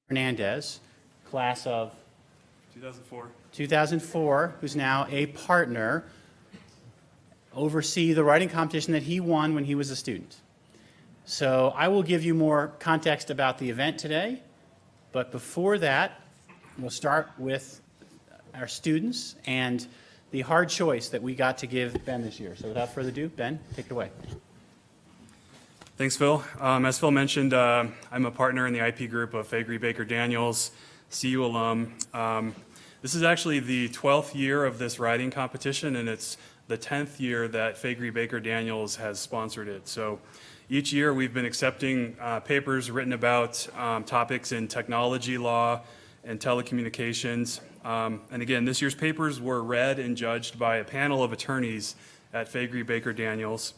Hernandez, class of 2004, who's now a partner, oversee the writing competition that he won when he was a student. So I will give you more context about the event today, but before that, we'll start with our students and the hard choice that we got to give Ben this year. So without further ado, Ben, take it away. Thanks, Phil. As Phil mentioned, I'm a partner in the IP group of Faegre Baker Daniels, CU alum. This is actually the 12th year of this writing competition, and it's the 10th year that Faegre Baker Daniels has sponsored it. So each year we've been accepting papers written about topics in technology law and telecommunications. And again, this year's papers were read and judged by a panel of attorneys at Faegre Baker Daniels.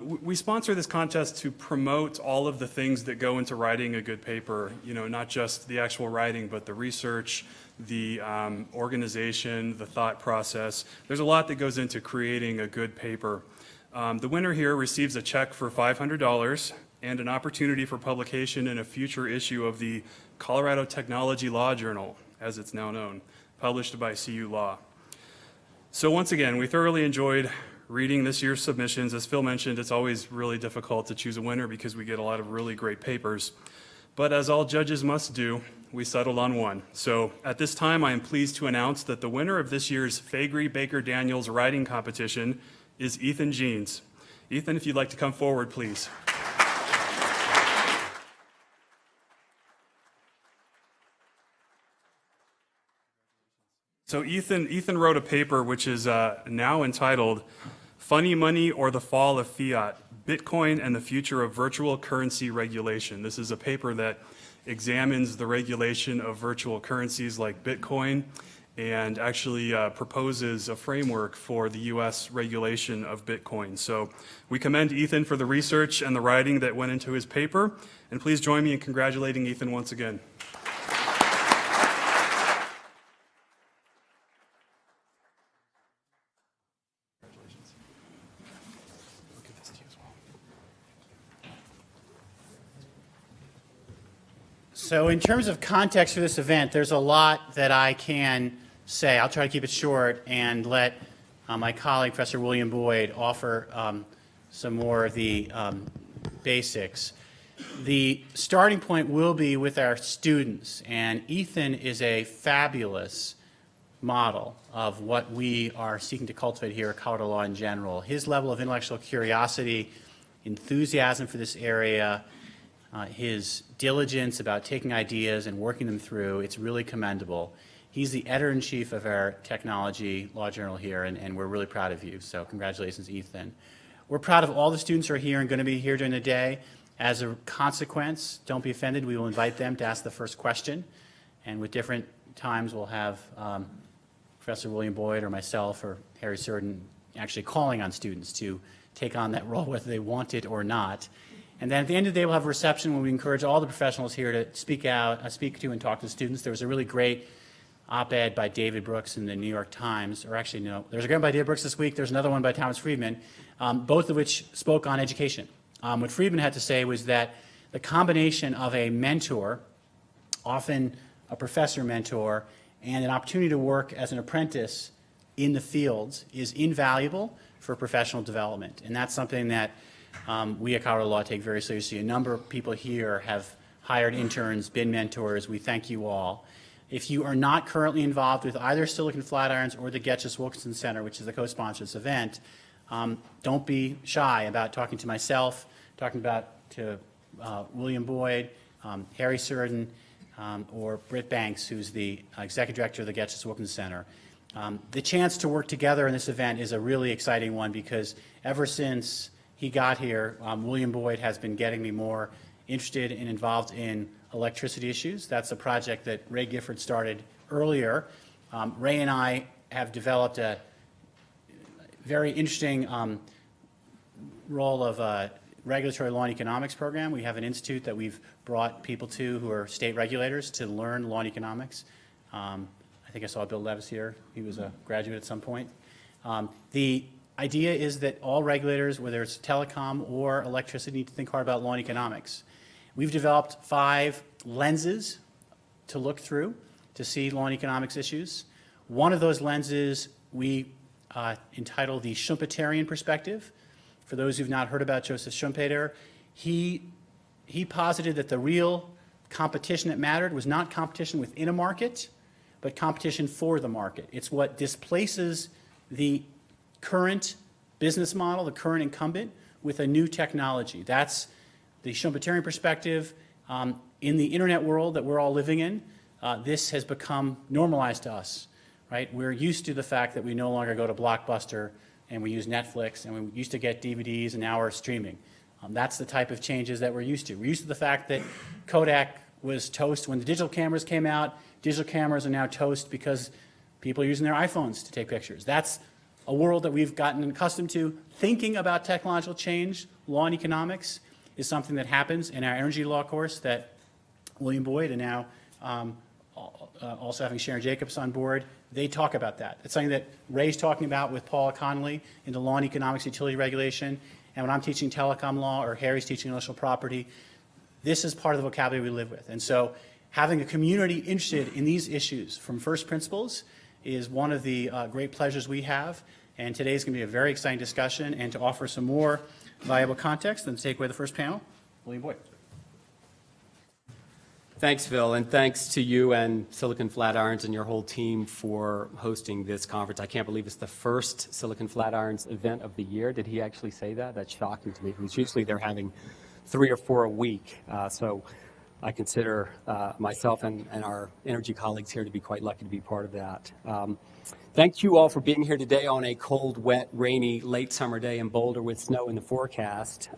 We sponsor this contest to promote all of the things that go into writing a good paper, not just the actual writing, but the research, the organization, the thought process. There's a lot that goes into creating a good paper. The winner here receives a check for $500 and an opportunity for publication in a future issue of the Colorado Technology Law Journal, as it's now known, published by CU Law. So once again, we thoroughly enjoyed reading this year's submissions. As Phil mentioned, it's always really difficult to choose a winner because we get a lot of really great papers. But as all judges must do, we settled on one. So at this time, I am pleased to announce that the winner of this year's Faegre Baker Daniels writing competition is Ethan Jeans. Ethan, if you'd like to come forward, please. So Ethan wrote a paper which is now entitled Funny Money or the Fall of Fiat, Bitcoin and the Future of Virtual Currency Regulation. This is a paper that examines the regulation of virtual currencies like Bitcoin and actually proposes a framework for the U.S. regulation of Bitcoin. So we commend Ethan for the research and the writing that went into his paper, and please join me in congratulating Ethan once again. So in terms of context for this event, there's a lot that I can say. I'll try to keep it short and let my colleague, Professor William Boyd, offer some more of the basics. The starting point will be with our students, and Ethan is a fabulous model of what we are seeking to cultivate here at Colorado Law in general. His level of intellectual curiosity, enthusiasm for this area, his diligence about taking ideas and working them through, it's really commendable. He's the editor-in-chief of our technology law journal here, and we're really proud of you. So congratulations, Ethan. We're proud of all the students who are here and going to be here during the day. As a consequence, don't be offended, we will invite them to ask the first question. And with different times, we'll have Professor William Boyd or myself or Harry Surden actually calling on students to take on that role, whether they want it or not. And then at the end of the day, we'll have a reception where we encourage all the professionals here to speak to and talk to the students. There was a really great op-ed by David Brooks in the New York Times, or actually, no, there's a good one by David Brooks this week. There's another one by Thomas Friedman, both of which spoke on education. What Friedman had to say was that the combination of a mentor, often a professor mentor, and an opportunity to work as an apprentice in the fields is invaluable for professional development. And that's something that we at Colorado Law take very seriously. A number of people here have hired interns, been mentors. We thank you all. If you are not currently involved with either Silicon Flatirons or the Getchus Wilkinson Center, which is the co-sponsor of this event, don't be shy about talking to myself, talking to William Boyd, Harry Surden, or Britt Banks, who's the executive director of the Getchus Wilkinson Center. The chance to work together in this event is a really exciting one because ever since he got here, William Boyd has been getting me more interested and involved in electricity issues. That's a project that Ray Gifford started earlier. Ray and I have developed a very interesting role of regulatory law and economics program. We have an institute that we've brought people to who are state regulators to learn law and economics. I think I saw Bill Levis here. He was a graduate at some point. The idea is that all regulators, whether it's telecom or electricity, need to think hard about law and economics. We've developed 5 lenses to look through to see law and economics issues. One of those lenses we entitled the Schumpeterian perspective. For those who've not heard about Joseph Schumpeter, he posited that the real competition that mattered was not competition within a market, but competition for the market. It's what displaces the current business model, the current incumbent, with a new technology. That's the Schumpeterian perspective. In the internet world that we're all living in, this has become normalized to us, right? We're used to the fact that we no longer go to Blockbuster and we use Netflix, and we used to get DVDs, and now we're streaming. That's the type of changes that we're used to. We're used to the fact that Kodak was toast when the digital cameras came out. Digital cameras are now toast because people are using their iPhones to take pictures. That's a world that we've gotten accustomed to. Thinking about technological change, law and economics, is something that happens in our energy law course that William Boyd and now also having Sharon Jacobs on board, they talk about that. It's something that Ray's talking about with Paula Connolly in the law and economics utility regulation. And when I'm teaching telecom law or Harry's teaching intellectual property, this is part of the vocabulary we live with. And so having a community interested in these issues from first principles is one of the great pleasures we have. And today is going to be a very exciting discussion. And to offer some more valuable context, then take away the first panel, William Boyd. Thanks, Phil, and thanks to you and Silicon Flatirons and your whole team for hosting this conference. I can't believe it's the first Silicon Flatirons event of the year. Did he actually say that? That's shocking to me, because usually they're having 3 or 4 a week. So I consider myself and our energy colleagues here to be quite lucky to be part of that. Thank you all for being here today on a cold, wet, rainy, late summer day in Boulder with snow in the forecast.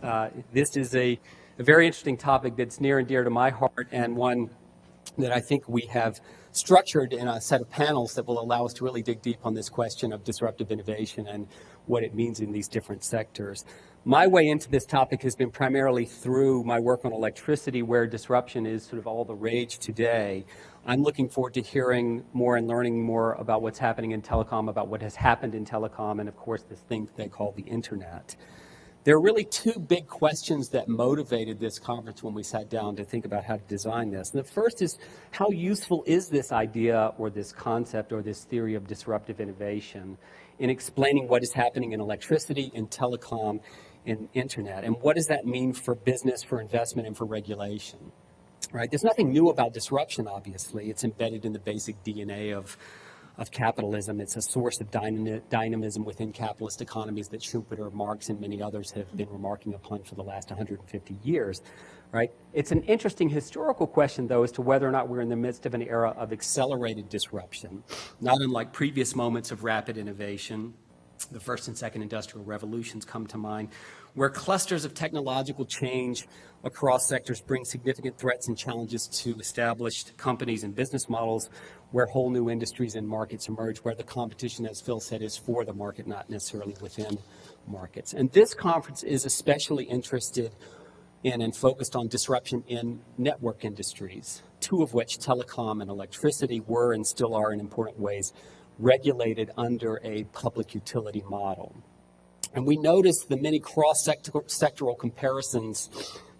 This is a very interesting topic that's near and dear to my heart, and one that I think we have structured in a set of panels that will allow us to really dig deep on this question of disruptive innovation and what it means in these different sectors. My way into this topic has been primarily through my work on electricity, where disruption is sort of all the rage today. I'm looking forward to hearing more and learning more about what's happening in telecom, about what has happened in telecom, and of course this thing they call the internet. There are really 2 big questions that motivated this conference when we sat down to think about how to design this. And the first is, how useful is this idea or this concept or this theory of disruptive innovation in explaining what is happening in electricity, in telecom, in internet? And what does that mean for business, for investment, and for regulation? Right? There's nothing new about disruption, obviously. It's embedded in the basic DNA of capitalism. It's a source of dynamism within capitalist economies that Schumpeter, Marx, and many others have been remarking upon for the last 150 years, right? It's an interesting historical question, though, as to whether or not we're in the midst of an era of accelerated disruption, not unlike previous moments of rapid innovation. The first and second industrial revolutions come to mind, where clusters of technological change across sectors bring significant threats and challenges to established companies and business models, where whole new industries and markets emerge, where the competition, as Phil said, is for the market, not necessarily within markets. And this conference is especially interested in and focused on disruption in network industries, 2 of which, telecom and electricity, were and still are in important ways regulated under a public utility model. And we notice the many cross-sectoral comparisons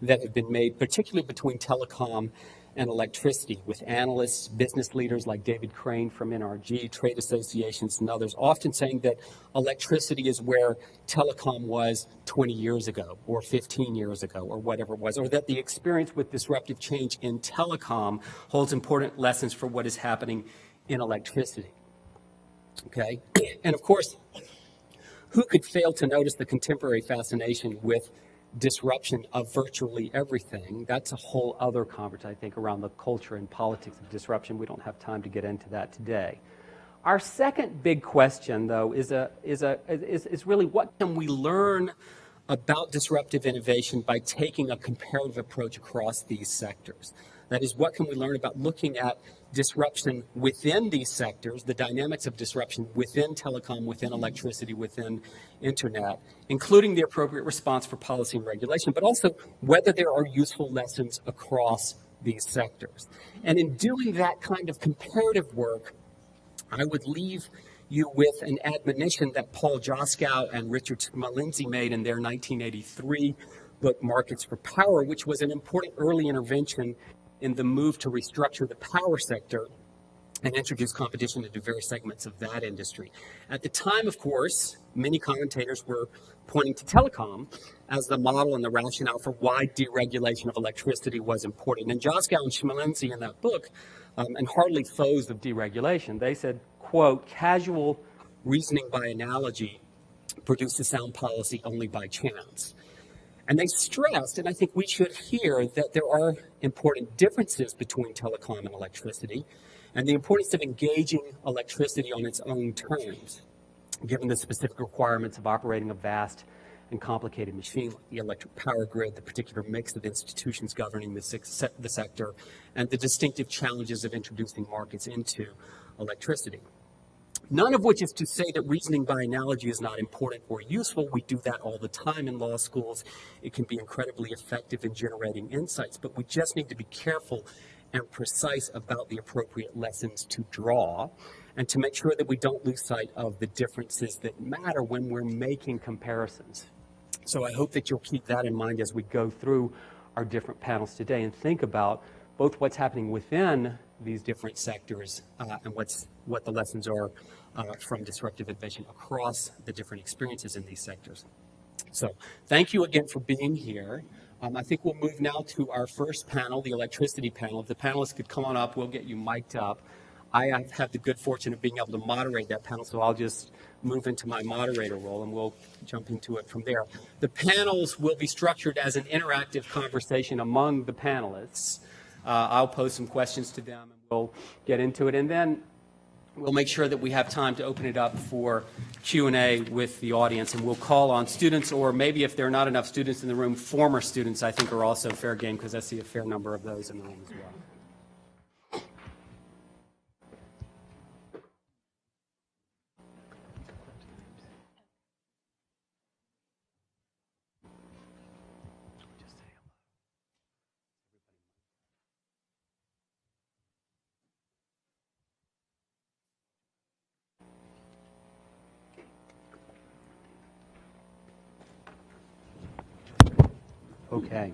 that have been made, particularly between telecom and electricity, with analysts, business leaders like David Crane from NRG, trade associations, and others, often saying that electricity is where telecom was 20 years ago, or 15 years ago, or whatever it was, or that the experience with disruptive change in telecom holds important lessons for what is happening in electricity. Okay? And of course, who could fail to notice the contemporary fascination with disruption of virtually everything? That's a whole other conference, I think, around the culture and politics of disruption. We don't have time to get into that today. Our second big question, though, is really, what can we learn about disruptive innovation by taking a comparative approach across these sectors? That is, what can we learn about looking at disruption within these sectors, the dynamics of disruption within telecom, within electricity, within internet, including the appropriate response for policy and regulation, but also whether there are useful lessons across these sectors. And in doing that kind of comparative work, I would leave you with an admonition that Paul Joskow and Richard Smolinski made in their 1983 book, Markets for Power, which was an important early intervention in the move to restructure the power sector and introduce competition into various segments of that industry. At the time, of course, many commentators were pointing to telecom as the model and the rationale for why deregulation of electricity was important. And Joskow and Schmelenzi in that book, and hardly foes of deregulation, they said, quote, casual reasoning by analogy produces sound policy only by chance. And they stressed, and I think we should hear, that there are important differences between telecom and electricity, and the importance of engaging electricity on its own terms, given the specific requirements of operating a vast and complicated machine like the electric power grid, the particular mix of institutions governing the sector, and the distinctive challenges of introducing markets into electricity. None of which is to say that reasoning by analogy is not important or useful. We do that all the time in law schools. It can be incredibly effective in generating insights, but we just need to be careful and precise about the appropriate lessons to draw, and to make sure that we don't lose sight of the differences that matter when we're making comparisons. So I hope that you'll keep that in mind as we go through our different panels today and think about both what's happening within these different sectors and what the lessons are from disruptive innovation across the different experiences in these sectors. So thank you again for being here. I think we'll move now to our first panel, the electricity panel. If the panelists could come on up, we'll get you mic'd up. I have had the good fortune of being able to moderate that panel, so I'll just move into my moderator role and we'll jump into it from there. The panels will be structured as an interactive conversation among the panelists. I'll pose some questions to them and we'll get into it, and then we'll make sure that we have time to open it up for Q&A with the audience, and we'll call on students, or maybe if there are not enough students in the room, former students I think are also fair game, because I see a fair number of those in the room as well. Okay.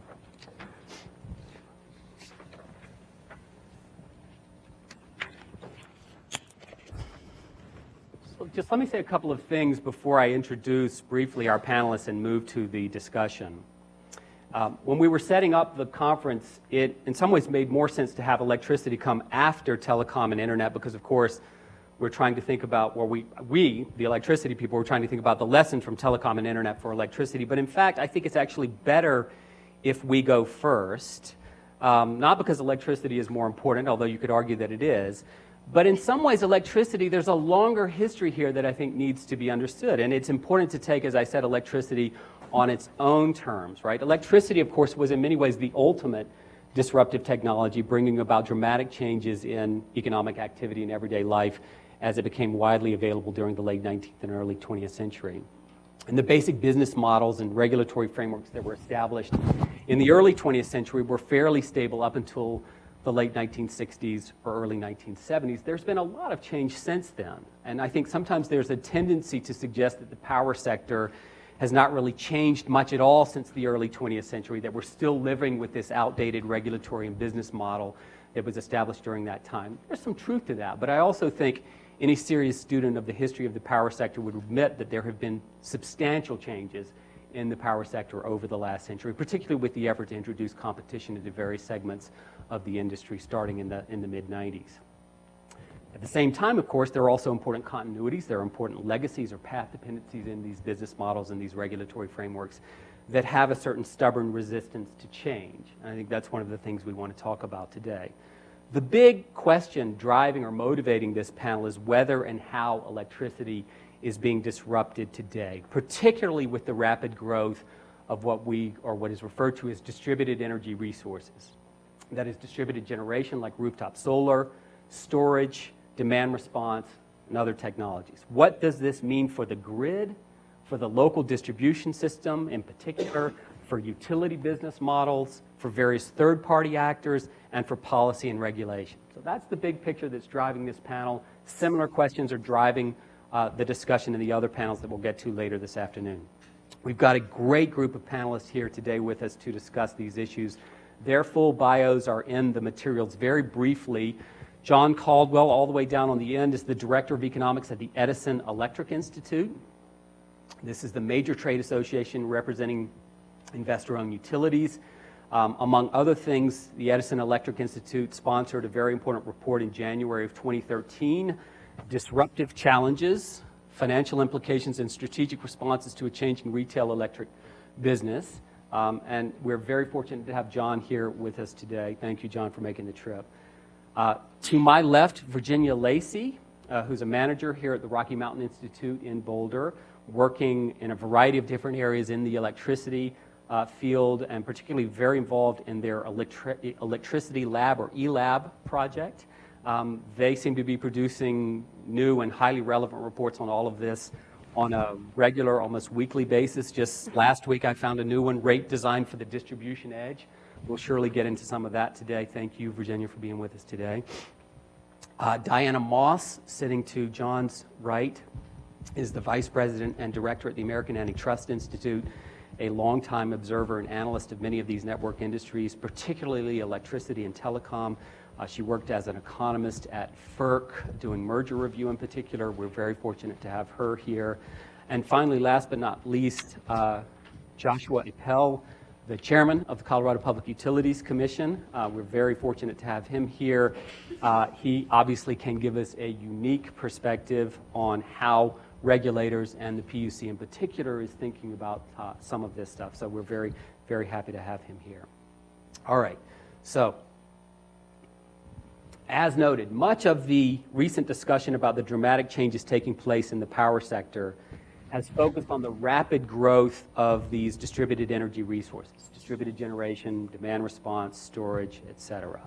So just let me say a couple of things before I introduce briefly our panelists and move to the discussion. When we were setting up the conference, it in some ways made more sense to have electricity come after telecom and internet, because of course we're trying to think about, or we, the electricity people, we're trying to think about the lesson from telecom and internet for electricity. But in fact, I think it's actually better if we go first, not because electricity is more important, although you could argue that it is, but in some ways electricity, there's a longer history here that I think needs to be understood. And it's important to take, as I said, electricity on its own terms, right? Electricity, of course, was in many ways the ultimate disruptive technology, bringing about dramatic changes in economic activity and everyday life as it became widely available during the late 19th and early 20th century. And the basic business models and regulatory frameworks that were established in the early 20th century were fairly stable up until the late 1960s or early 1970s. There's been a lot of change since then. And I think sometimes there's a tendency to suggest that the power sector has not really changed much at all since the early 20th century, that we're still living with this outdated regulatory and business model that was established during that time. There's some truth to that, but I also think any serious student of the history of the power sector would admit that there have been substantial changes in the power sector over the last century, particularly with the effort to introduce competition into various segments of the industry starting in the mid-90s. At the same time, of course, there are also important continuities. There are important legacies or path dependencies in these business models and these regulatory frameworks that have a certain stubborn resistance to change. And I think that's one of the things we want to talk about today. The big question driving or motivating this panel is whether and how electricity is being disrupted today, particularly with the rapid growth of what is referred to as distributed energy resources. That is distributed generation like rooftop solar, storage, demand response, and other technologies. What does this mean for the grid, for the local distribution system in particular, for utility business models, for various third-party actors, and for policy and regulation? So that's the big picture that's driving this panel. Similar questions are driving the discussion in the other panels that we'll get to later this afternoon. We've got a great group of panelists here today with us to discuss these issues. Their full bios are in the materials. Very briefly, John Caldwell, all the way down on the end, is the Director of Economics at the Edison Electric Institute. This is the major trade association representing investor-owned utilities. Among other things, the Edison Electric Institute sponsored a very important report in January of 2013, Disruptive Challenges, Financial Implications and Strategic Responses to a Changing Retail Electric Business. And we're very fortunate to have John here with us today. Thank you, John, for making the trip. To my left, Virginia Lacey, who's a manager here at the Rocky Mountain Institute in Boulder, working in a variety of different areas in the electricity field, and particularly very involved in their electricity lab, or eLab, project. They seem to be producing new and highly relevant reports on all of this on a regular, almost weekly basis. Just last week I found a new one, Rate Design for the Distribution Edge. We'll surely get into some of that today. Thank you, Virginia, for being with us today. Diana Moss, sitting to John's right, is the Vice President and Director at the American Antitrust Institute, a longtime observer and analyst of many of these network industries, particularly electricity and telecom. She worked as an economist at FERC, doing merger review in particular. We're very fortunate to have her here. And finally, last but not least, Joshua Appel, the chairman of the Colorado Public Utilities Commission. We're very fortunate to have him here. He obviously can give us a unique perspective on how regulators and the PUC in particular is thinking about some of this stuff. So we're very, very happy to have him here. All right, so as noted, much of the recent discussion about the dramatic changes taking place in the power sector has focused on the rapid growth of these distributed energy resources, distributed generation, demand response, storage, et cetera.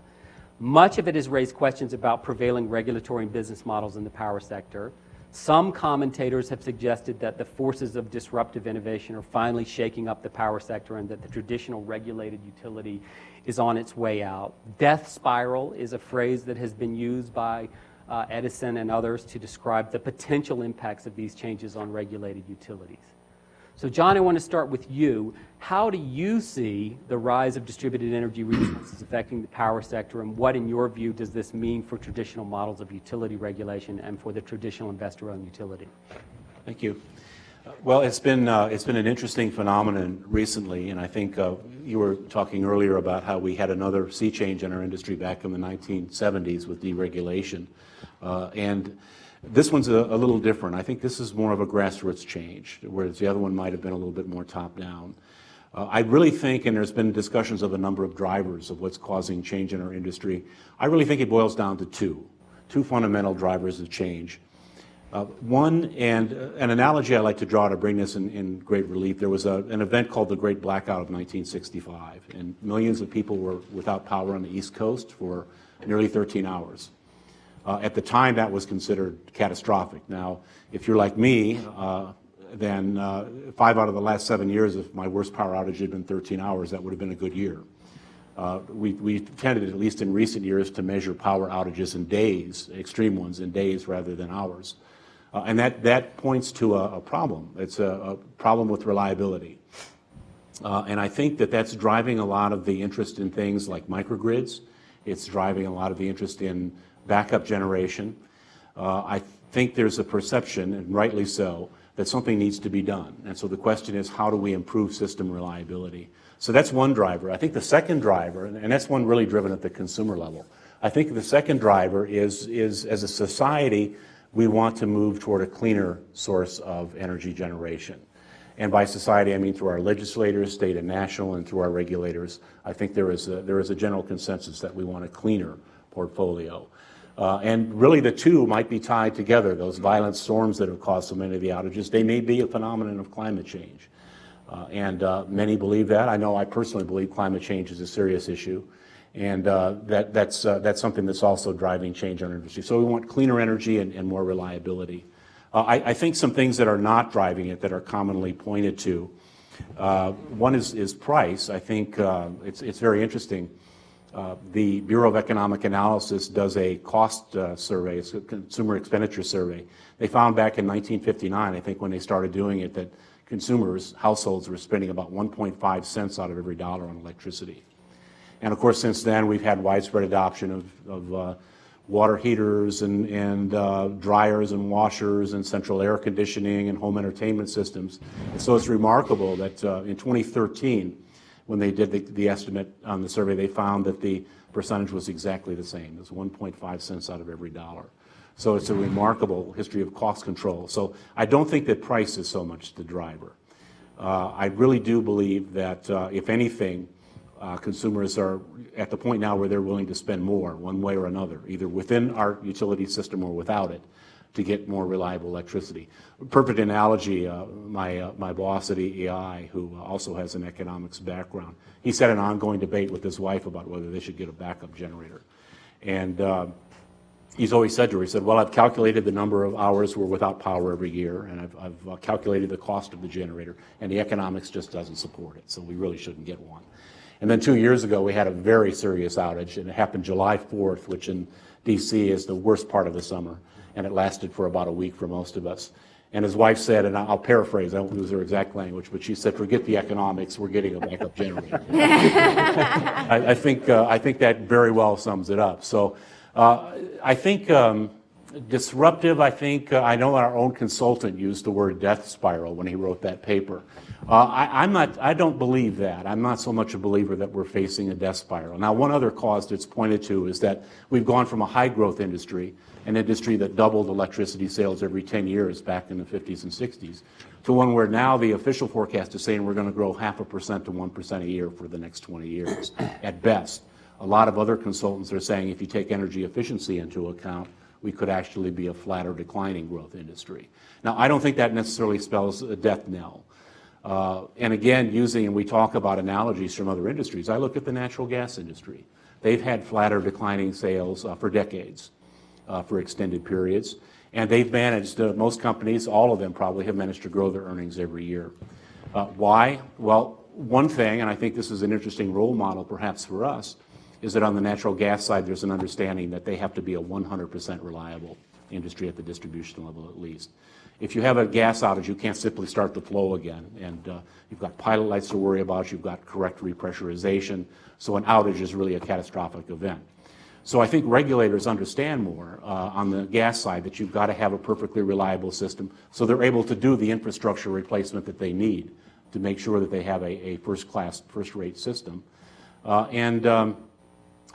Much of it has raised questions about prevailing regulatory and business models in the power sector. Some commentators have suggested that the forces of disruptive innovation are finally shaking up the power sector and that the traditional regulated utility is on its way out. Death spiral is a phrase that has been used by Edison and others to describe the potential impacts of these changes on regulated utilities. So John, I want to start with you. How do you see the rise of distributed energy resources affecting the power sector, and what, in your view, does this mean for traditional models of utility regulation and for the traditional investor-owned utility? Thank you. Well, it's been an interesting phenomenon recently, and I think you were talking earlier about how we had another sea change in our industry back in the 1970s with deregulation, and this one's a little different. I think this is more of a grassroots change, whereas the other one might have been a little bit more top-down. I really think, and there's been discussions of a number of drivers of what's causing change in our industry, I really think it boils down to two fundamental drivers of change. One, and an analogy I like to draw to bring this in great relief, there was an event called the Great Blackout of 1965, and millions of people were without power on the East Coast for nearly 13 hours. At the time, that was considered catastrophic. Now, if you're like me, then 5 out of the last 7 years, if my worst power outage had been 13 hours, that would have been a good year. We tended, at least in recent years, to measure power outages in days, extreme ones in days rather than hours. And that points to a problem. It's a problem with reliability. And I think that's driving a lot of the interest in things like microgrids. It's driving a lot of the interest in backup generation. I think there's a perception, and rightly so, that something needs to be done. And so the question is, how do we improve system reliability? So that's one driver. I think the second driver, and that's one really driven at the consumer level, I think the second driver is as a society, we want to move toward a cleaner source of energy generation. And by society, I mean through our legislators, state and national, and through our regulators. I think there is a general consensus that we want a cleaner portfolio. And really the two might be tied together. Those violent storms that have caused so many of the outages, they may be a phenomenon of climate change. And many believe that. I know I personally believe climate change is a serious issue. And that's something that's also driving change in our industry. So we want cleaner energy and more reliability. I think some things that are not driving it that are commonly pointed to, one is price. I think it's very interesting. The Bureau of Economic Analysis does a cost survey, it's a consumer expenditure survey. They found back in 1959, I think when they started doing it, that consumers, households were spending about 1.5 cents out of every dollar on electricity. And of course, since then, we've had widespread adoption of water heaters and dryers and washers and central air conditioning and home entertainment systems. And so it's remarkable that in 2013, when they did the estimate on the survey, they found that the percentage was exactly the same. It was 1.5 cents out of every dollar. So it's a remarkable history of cost control. So I don't think that price is so much the driver. I really do believe that, if anything, consumers are at the point now where they're willing to spend more one way or another, either within our utility system or without it, to get more reliable electricity. Perfect analogy, my boss at EEI, who also has an economics background, he's had an ongoing debate with his wife about whether they should get a backup generator. And he's always said to her, he said, well, I've calculated the number of hours we're without power every year, and I've calculated the cost of the generator, and the economics just doesn't support it, so we really shouldn't get one. And then 2 years ago, we had a very serious outage, and it happened July 4th, which in D.C. is the worst part of the summer, and it lasted for about a week for most of us. And his wife said, and I'll paraphrase, I won't use her exact language, but she said, forget the economics, we're getting a backup generator. I think that very well sums it up. So I think disruptive, I know our own consultant used the word death spiral when he wrote that paper. I don't believe that. I'm not so much a believer that we're facing a death spiral. Now, one other cause that's pointed to is that we've gone from a high growth industry, an industry that doubled electricity sales every 10 years back in the 50s and 60s, to one where now the official forecast is saying we're going to grow 0.5% to 1% a year for the next 20 years at best. A lot of other consultants are saying if you take energy efficiency into account, we could actually be a flat or declining growth industry. Now, I don't think that necessarily spells a death knell. And again, and we talk about analogies from other industries, I look at the natural gas industry. They've had flat or declining sales for decades, for extended periods, and they've managed, most companies, all of them probably, have managed to grow their earnings every year. Why? Well, one thing, and I think this is an interesting role model perhaps for us, is that on the natural gas side, there's an understanding that they have to be a 100% reliable industry at the distribution level at least. If you have a gas outage, you can't simply start the flow again, and you've got pilot lights to worry about, you've got correct repressurization, so an outage is really a catastrophic event. So I think regulators understand more on the gas side that you've got to have a perfectly reliable system, so they're able to do the infrastructure replacement that they need to make sure that they have a first-class, first-rate system.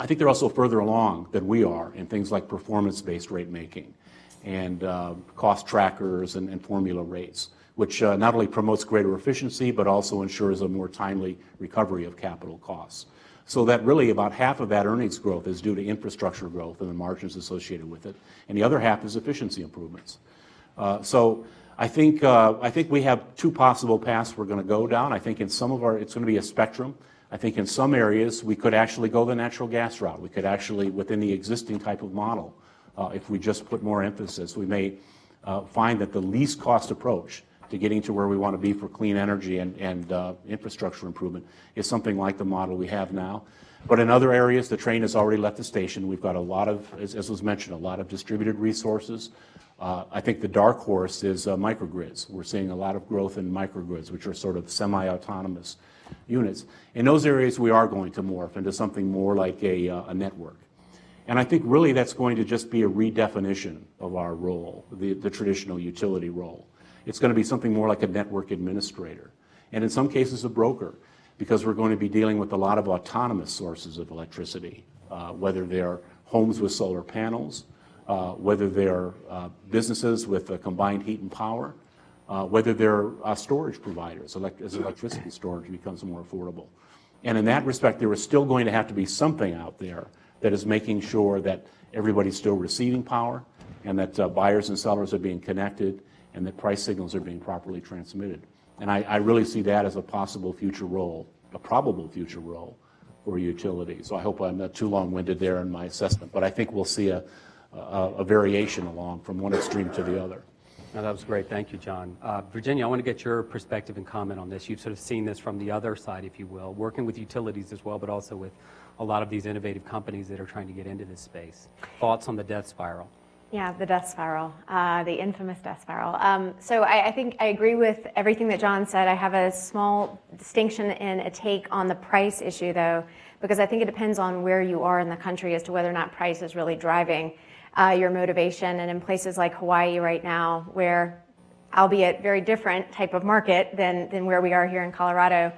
I think they're also further along than we are in things like performance-based rate making and cost trackers and formula rates, which not only promotes greater efficiency, but also ensures a more timely recovery of capital costs. So that really about half of that earnings growth is due to infrastructure growth and the margins associated with it, and the other half is efficiency improvements. So I think we have two possible paths we're going to go down. I think in some of it's going to be a spectrum. I think in some areas we could actually go the natural gas route. We could actually, within the existing type of model, if we just put more emphasis, we may find that the least cost approach to getting to where we want to be for clean energy and infrastructure improvement is something like the model we have now. But in other areas, the train has already left the station. We've got a lot of, as was mentioned, a lot of distributed resources. I think the dark horse is microgrids. We're seeing a lot of growth in microgrids, which are sort of semi-autonomous units. In those areas, we are going to morph into something more like a network. And I think really that's going to just be a redefinition of our role, the traditional utility role. It's going to be something more like a network administrator, and in some cases a broker, because we're going to be dealing with a lot of autonomous sources of electricity, whether they're homes with solar panels, whether they're businesses with combined heat and power, whether they're storage providers, as electricity storage becomes more affordable. And in that respect, there is still going to have to be something out there that is making sure that everybody's still receiving power and that buyers and sellers are being connected and that price signals are being properly transmitted. And I really see that as a possible future role, a probable future role for utilities. So I hope I'm not too long-winded there in my assessment, but I think we'll see a variation along from one extreme to the other. No, that was great. Thank you, John. Virginia, I want to get your perspective and comment on this. You've sort of seen this from the other side, if you will, working with utilities as well, but also with a lot of these innovative companies that are trying to get into this space. Thoughts on the death spiral? Yeah, the death spiral, the infamous death spiral. So I think I agree with everything that John said. I have a small distinction in a take on the price issue, though, because I think it depends on where you are in the country as to whether or not price is really driving your motivation. And in places like Hawaii right now, where, albeit very different type of market than where we are here in Colorado,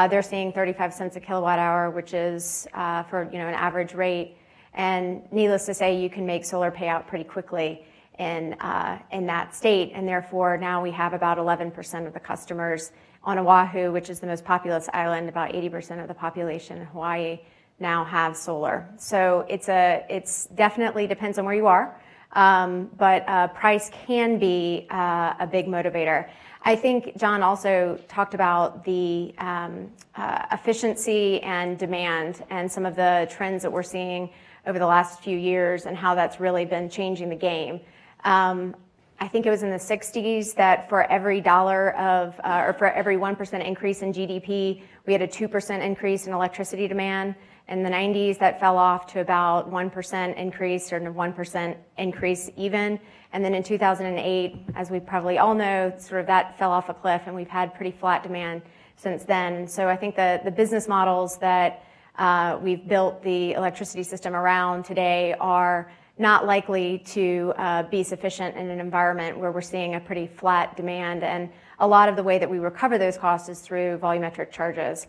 they're seeing 35 cents a kilowatt hour, which is for an average rate. And needless to say, you can make solar pay out pretty quickly in that state. And therefore, now we have about 11% of the customers on Oahu, which is the most populous island. About 80% of the population in Hawaii now have solar. So it's definitely depends on where you are, but price can be a big motivator. I think John also talked about the efficiency and demand and some of the trends that we're seeing over the last few years and how that's really been changing the game. I think it was in the 60s that for every dollar or for every 1% increase in GDP, we had a 2% increase in electricity demand. In the 90s, that fell off to about 1% increase or 1% increase even. And then in 2008, as we probably all know, sort of that fell off a cliff and we've had pretty flat demand since then. So I think the business models that we've built the electricity system around today are not likely to be sufficient in an environment where we're seeing a pretty flat demand. And a lot of the way that we recover those costs is through volumetric charges.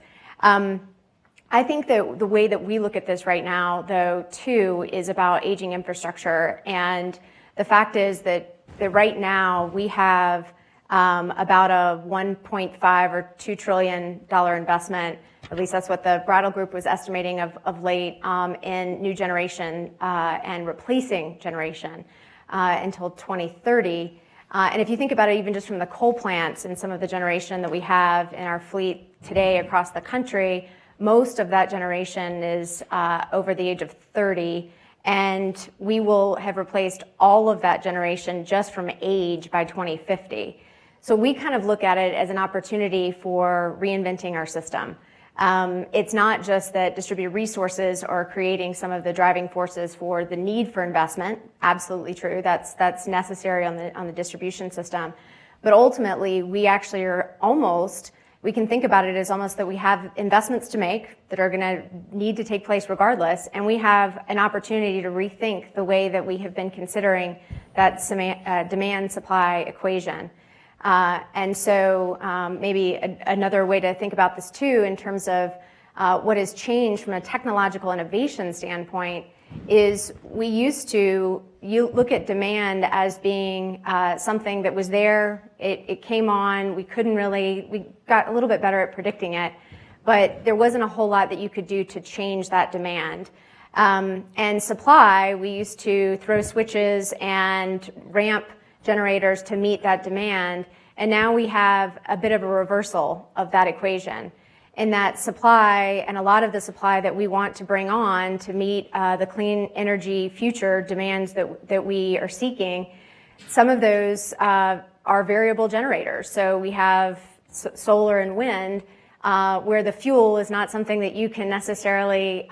I think that the way that we look at this right now, though, too, is about aging infrastructure. And the fact is that right now we have about a $1.5 or $2 trillion investment. At least that's what the Brattle Group was estimating of late in new generation and replacing generation until 2030. And if you think about it, even just from the coal plants and some of the generation that we have in our fleet today across the country, most of that generation is over the age of 30. And we will have replaced all of that generation just from age by 2050. So we kind of look at it as an opportunity for reinventing our system. It's not just that distributed resources are creating some of the driving forces for the need for investment. Absolutely true. That's necessary on the distribution system. But ultimately, we actually are we can think about it as almost that we have investments to make that are going to need to take place regardless, and we have an opportunity to rethink the way that we have been considering that demand-supply equation. And so maybe another way to think about this too in terms of what has changed from a technological innovation standpoint is we used to look at demand as being something that was there, it came on, we got a little bit better at predicting it, but there wasn't a whole lot that you could do to change that demand. And supply, we used to throw switches and ramp generators to meet that demand, and now we have a bit of a reversal of that equation. In that supply, and a lot of the supply that we want to bring on to meet the clean energy future demands that we are seeking, some of those are variable generators. So we have solar and wind, where the fuel is not something that you can necessarily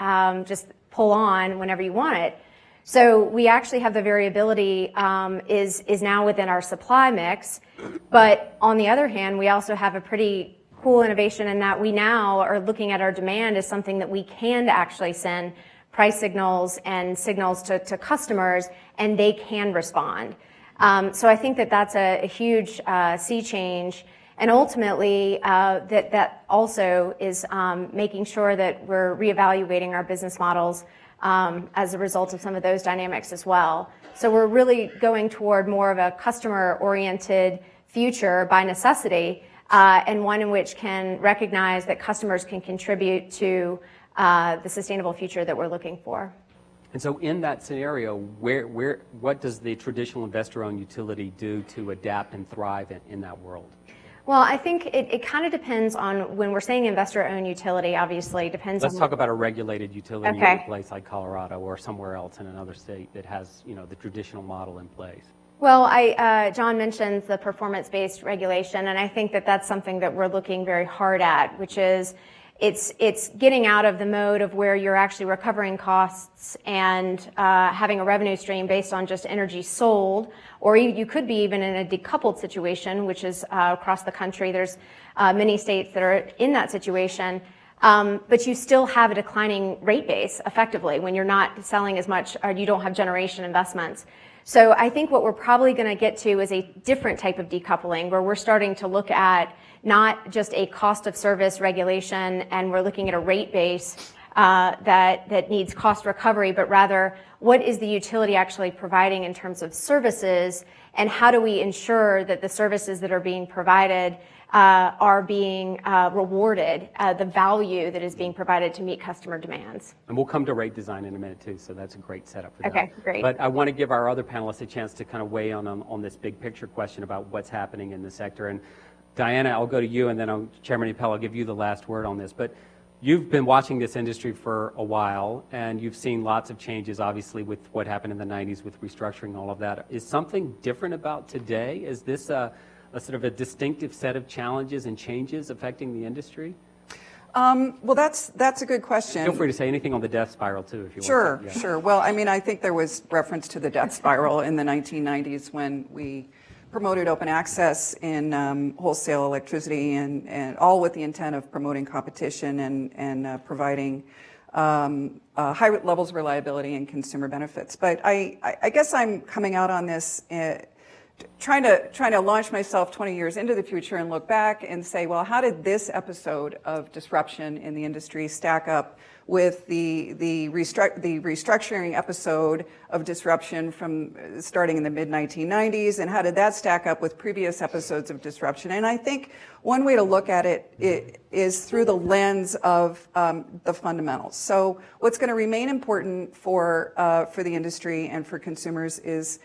just pull on whenever you want it. So we actually have the variability is now within our supply mix. But on the other hand, we also have a pretty cool innovation in that we now are looking at our demand as something that we can actually send price signals and signals to customers, and they can respond. So I think that's a huge sea change. And ultimately, that also is making sure that we're reevaluating our business models as a result of some of those dynamics as well. So we're really going toward more of a customer-oriented future by necessity, and one in which can recognize that customers can contribute to the sustainable future that we're looking for. And so in that scenario, what does the traditional investor-owned utility do to adapt and thrive in that world? Well, I think it kind of depends on, when we're saying investor-owned utility, obviously depends on... Let's talk about a regulated utility in a place like Colorado or somewhere else in another state that has, the traditional model in place. Well, John mentions the performance-based regulation, and I think that that's something that we're looking very hard at, which is it's getting out of the mode of where you're actually recovering costs and having a revenue stream based on just energy sold, or you could be even in a decoupled situation, which is across the country. There's many states that are in that situation. But you still have a declining rate base effectively when you're not selling as much or you don't have generation investments. So I think what we're probably going to get to is a different type of decoupling where we're starting to look at not just a cost of service regulation and we're looking at a rate base that needs cost recovery, but rather what is the utility actually providing in terms of services, and how do we ensure that the services that are being provided are being rewarded, the value that is being provided to meet customer demands. And we'll come to rate design in a minute too, so that's a great setup for that. Okay, great. But I want to give our other panelists a chance to kind of weigh on this big picture question about what's happening in the sector. And Diana, I'll go to you, and then Chairman Appel, I'll give you the last word on this. But you've been watching this industry for a while, and you've seen lots of changes, obviously, with what happened in the 90s with restructuring, all of that. Is something different about today? Is this a sort of a distinctive set of challenges and changes affecting the industry? Well, that's a good question. Feel free to say anything on the death spiral, too, if you Sure, want. Yeah. sure. Well, I mean, I think there was reference to the death spiral in the 1990s when we promoted open access in wholesale electricity, and all with the intent of promoting competition and providing high levels of reliability and consumer benefits. But I guess I'm coming out on this trying to launch myself 20 years into the future and look back and say, well, how did this episode of disruption in the industry stack up with the restructuring episode of disruption from starting in the mid-1990s, and how did that stack up with previous episodes of disruption? And I think one way to look at it is through the lens of the fundamentals. So what's going to remain important for the industry and for consumers is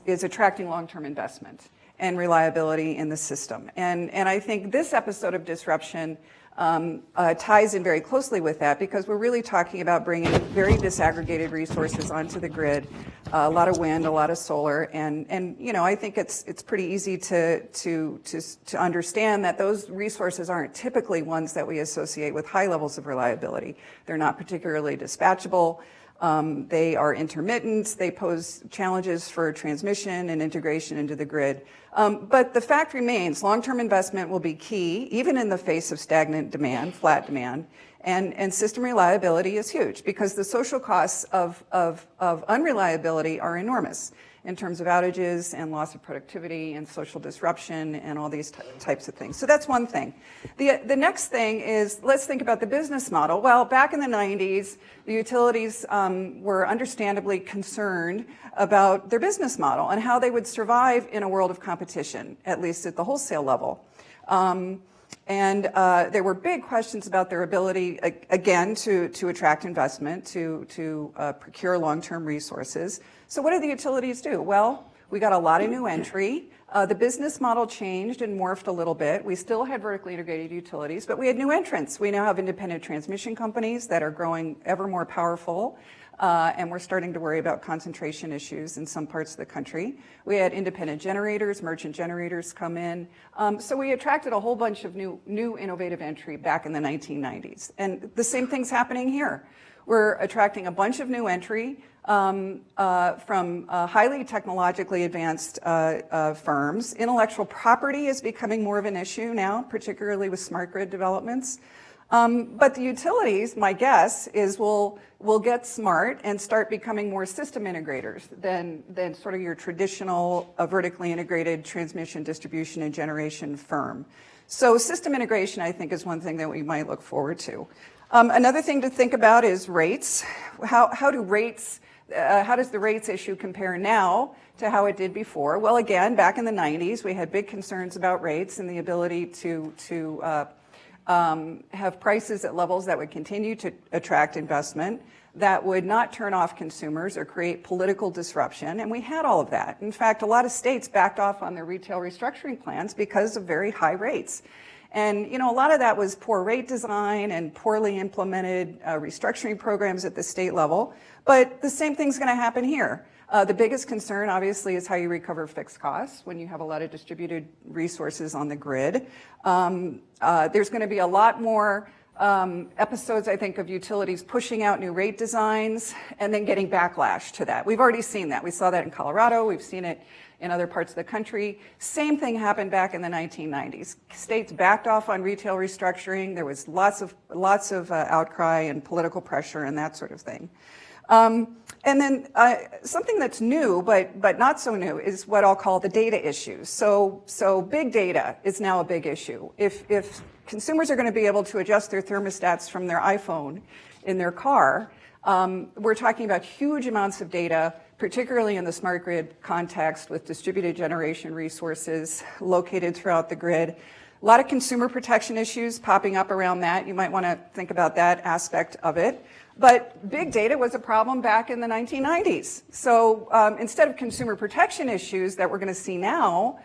attracting long-term investment and reliability in the system. And I think this episode of disruption ties in very closely with that, because we're really talking about bringing very disaggregated resources onto the grid, a lot of wind, a lot of solar, and you know, I think it's pretty easy to understand that those resources aren't typically ones that we associate with high levels of reliability. They're not particularly dispatchable. They are intermittent. They pose challenges for transmission and integration into the grid. But the fact remains, long-term investment will be key, even in the face of stagnant demand, flat demand, and system reliability is huge, because the social costs of unreliability are enormous in terms of outages and loss of productivity and social disruption and all these types of things. So that's one thing. The next thing is, let's think about the business model. Well, back in the 90s, the utilities were understandably concerned about their business model and how they would survive in a world of competition, at least at the wholesale level. And there were big questions about their ability, again, to attract investment, to procure long-term resources. So what did the utilities do? Well, we got a lot of new entry. The business model changed and morphed a little bit. We still had vertically integrated utilities, but we had new entrants. We now have independent transmission companies that are growing ever more powerful, and we're starting to worry about concentration issues in some parts of the country. We had independent generators, merchant generators come in. So we attracted a whole bunch of new innovative entry back in the 1990s. And the same thing's happening here. We're attracting a bunch of new entry from highly technologically advanced firms. Intellectual property is becoming more of an issue now, particularly with smart grid developments. But the utilities, my guess, is will get smart and start becoming more system integrators than sort of your traditional vertically integrated transmission, distribution, and generation firm. So system integration, I think, is one thing that we might look forward to. Another thing to think about is rates. How does the rates issue compare now to how it did before? Well, again, back in the 90s, we had big concerns about rates and the ability to have prices at levels that would continue to attract investment, that would not turn off consumers or create political disruption, and we had all of that. In fact, a lot of states backed off on their retail restructuring plans because of very high rates. And, you know, a lot of that was poor rate design and poorly implemented restructuring programs at the state level. But the same thing's going to happen here. The biggest concern, obviously, is how you recover fixed costs when you have a lot of distributed resources on the grid. There's going to be a lot more episodes, I think, of utilities pushing out new rate designs and then getting backlash to that. We've already seen that. We saw that in Colorado. We've seen it in other parts of the country. Same thing happened back in the 1990s. States backed off on retail restructuring. There was lots of outcry and political pressure and that sort of thing. And then something that's new, but not so new, is what I'll call the data issues. So big data is now a big issue. If consumers are going to be able to adjust their thermostats from their iPhone in their car, we're talking about huge amounts of data, particularly in the smart grid context with distributed generation resources located throughout the grid. A lot of consumer protection issues popping up around that. You might want to think about that aspect of it. But big data was a problem back in the 1990s. So instead of consumer protection issues that we're going to see now,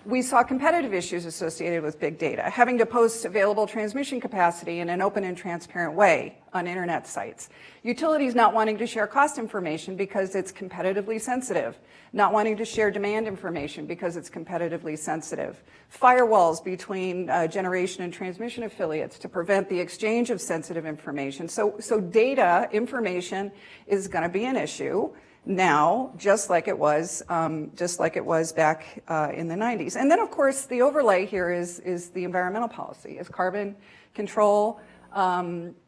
we saw competitive issues associated with big data, having to post available transmission capacity in an open and transparent way on internet sites. Utilities not wanting to share cost information because it's competitively sensitive, not wanting to share demand information because it's competitively sensitive. Firewalls between generation and transmission affiliates to prevent the exchange of sensitive information. So data information is going to be an issue now, just like it was back in the 90s. And then, of course, the overlay here is the environmental policy, is carbon control,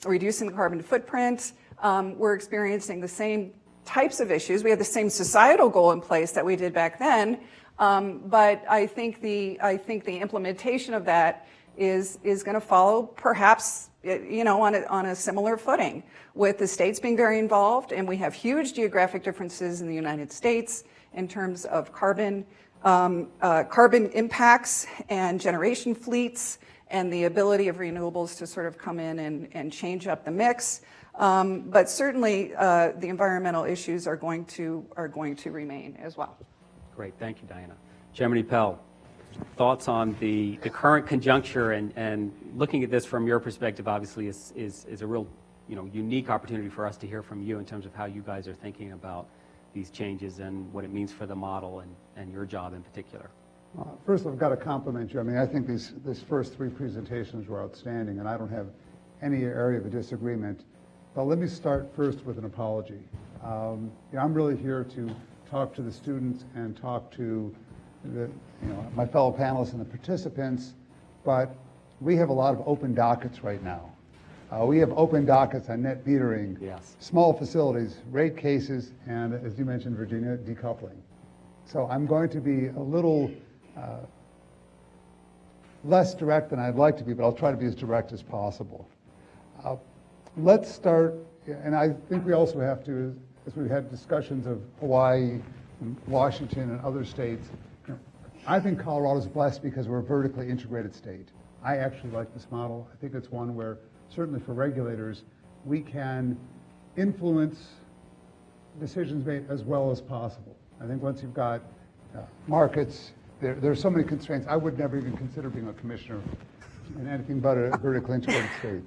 reducing the carbon footprint. We're experiencing the same types of issues. We have the same societal goal in place that we did back then, but I think the implementation of that is going to follow perhaps on a similar footing, with the states being very involved, and we have huge geographic differences in the United States in terms of carbon impacts and generation fleets and the ability of renewables to sort of come in and change up the mix. But certainly the environmental issues are going to remain as well. Great, thank you, Diana. Chairman Appel, thoughts on the current conjuncture and looking at this from your perspective, obviously is a real unique opportunity for us to hear from you in terms of how you guys are thinking about these changes and what it means for the model and your job in particular. First, I've got to compliment you. I mean, I think these first three presentations were outstanding, and I don't have any area of a disagreement. But let me start first with an apology. I'm really here to talk to the students and talk to my fellow panelists and the participants, but we have a lot of open dockets right now. We have open dockets on net metering, yes, small facilities, rate cases, and as you mentioned, Virginia, decoupling. So I'm going to be a little less direct than I'd like to be, but I'll try to be as direct as possible. Let's start, and I think we also have to, as we've had discussions of Hawaii, and Washington, and other states, I think Colorado's blessed because we're a vertically integrated state. I actually like this model. I think it's one where, certainly for regulators, we can influence decisions made as well as possible. I think once you've got markets, there are so many constraints. I would never even consider being a commissioner in anything but a vertically integrated state.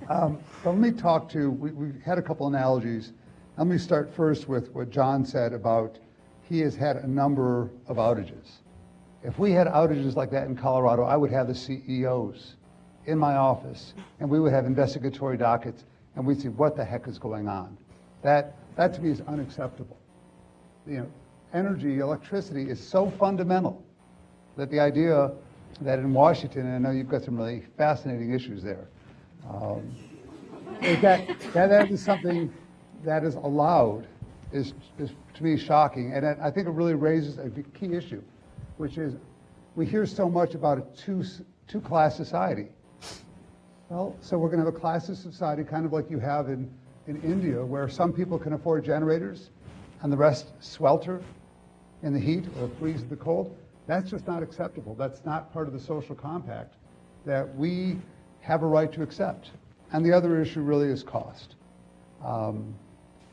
But let me talk to, we've had a couple analogies. Let me start first with what John said about he has had a number of outages. If we had outages like that in Colorado, I would have the CEOs in my office, and we would have investigatory dockets, and we'd see what the heck is going on. That to me is unacceptable. Energy, electricity is so fundamental that the idea that in Washington, and I know you've got some really fascinating issues there, that is something that is allowed is to me shocking, and I think it really raises a key issue, which is we hear so much about a two-class society. Well, so we're going to have a classless society, kind of like you have in India, where some people can afford generators and the rest swelter in the heat or freeze in the cold. That's just not acceptable. That's not part of the social compact that we have a right to accept. And the other issue really is cost.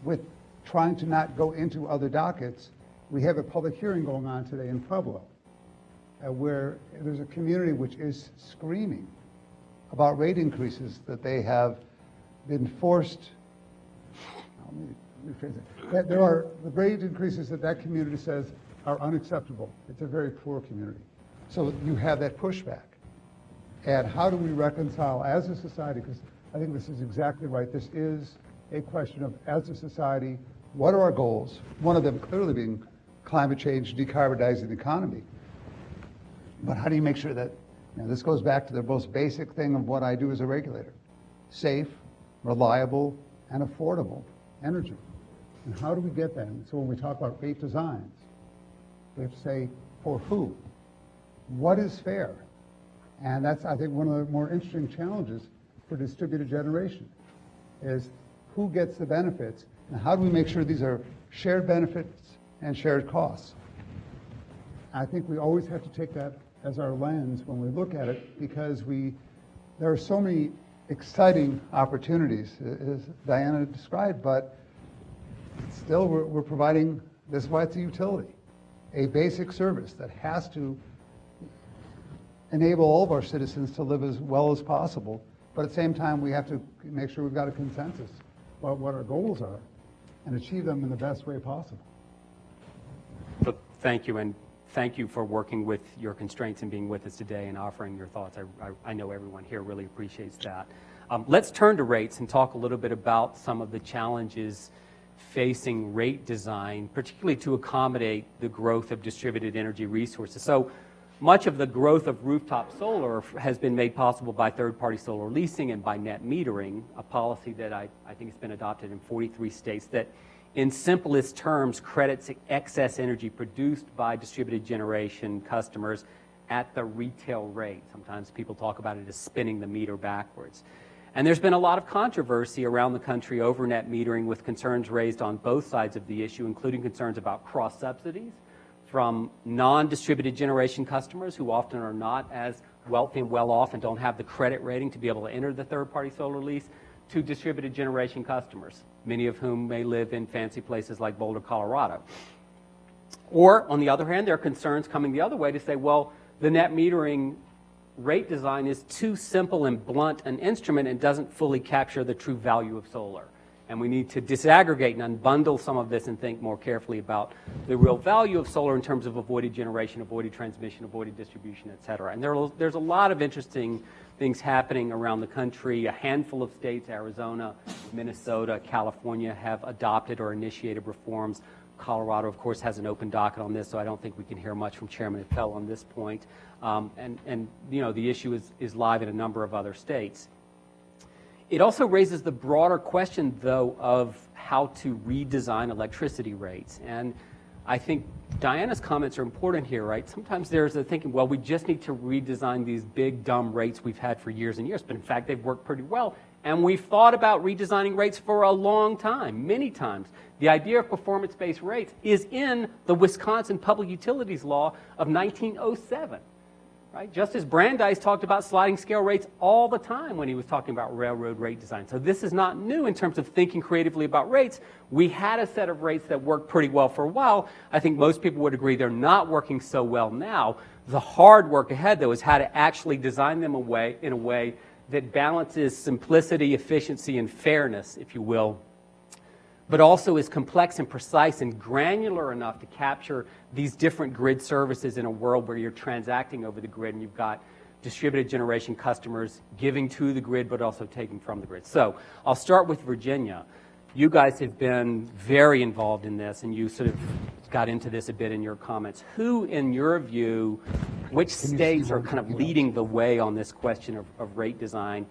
With trying to not go into other dockets, we have a public hearing going on today in Pueblo, where there's a community which is screaming about rate increases that they have been forced. Let me rephrase it. That there are the rate increases that community says are unacceptable. It's a very poor community. So you have that pushback. And how do we reconcile as a society, because I think this is exactly right. This is a question of, as a society, what are our goals? One of them clearly being climate change, decarbonizing the economy. But how do you make sure that, this goes back to the most basic thing of what I do as a regulator. Safe, reliable, and affordable energy. And how do we get that? And so when we talk about rate designs, we have to say, for who? What is fair? And that's, I think, one of the more interesting challenges for distributed generation, is who gets the benefits, and how do we make sure these are shared benefits and shared costs? I think we always have to take that as our lens when we look at it, because there are so many exciting opportunities, as Diana described, but still we're providing, this is why it's a utility, a basic service that has to enable all of our citizens to live as well as possible. But at the same time, we have to make sure we've got a consensus about what our goals are and achieve them in the best way possible. So thank you, and thank you for working with your constraints and being with us today and offering your thoughts. I know everyone here really appreciates that. Let's turn to rates and talk a little bit about some of the challenges facing rate design, particularly to accommodate the growth of distributed energy resources. So much of the growth of rooftop solar has been made possible by third-party solar leasing and by net metering, a policy that I think has been adopted in 43 states that, in simplest terms, credits excess energy produced by distributed generation customers at the retail rate. Sometimes people talk about it as spinning the meter backwards. And there's been a lot of controversy around the country over net metering, with concerns raised on both sides of the issue, including concerns about cross-subsidies from non-distributed generation customers who often are not as wealthy and well-off and don't have the credit rating to be able to enter the third-party solar lease, to distributed generation customers, many of whom may live in fancy places like Boulder, Colorado. Or, on the other hand, there are concerns coming the other way to say, well, the net metering rate design is too simple and blunt an instrument and doesn't fully capture the true value of solar. And we need to disaggregate and unbundle some of this and think more carefully about the real value of solar in terms of avoided generation, avoided transmission, avoided distribution, et cetera. And there's a lot of interesting things happening around the country. A handful of states, Arizona, Minnesota, California, have adopted or initiated reforms. Colorado, of course, has an open docket on this, so I don't think we can hear much from Chairman Appel on this point. And the issue is live in a number of other states. It also raises the broader question, though, of how to redesign electricity rates. And I think Diana's comments are important here, right? Sometimes there's a thinking, well, we just need to redesign these big, dumb rates we've had for years and years. But in fact, they've worked pretty well. And we've thought about redesigning rates for a long time, many times. The idea of performance-based rates is in the Wisconsin Public Utilities Law of 1907. Right? Justice Brandeis talked about sliding scale rates all the time when he was talking about railroad rate design. So this is not new in terms of thinking creatively about rates. We had a set of rates that worked pretty well for a while. I think most people would agree they're not working so well now. The hard work ahead, though, is how to actually design them in a way that balances simplicity, efficiency, and fairness, if you will, but also is complex and precise and granular enough to capture these different grid services in a world where you're transacting over the grid and you've got distributed generation customers giving to the grid but also taking from the grid. So I'll start with Virginia. You guys have been very involved in this, and you sort of got into this a bit in your comments. Who, in your view, which states are kind of leading the way on this question of rate design?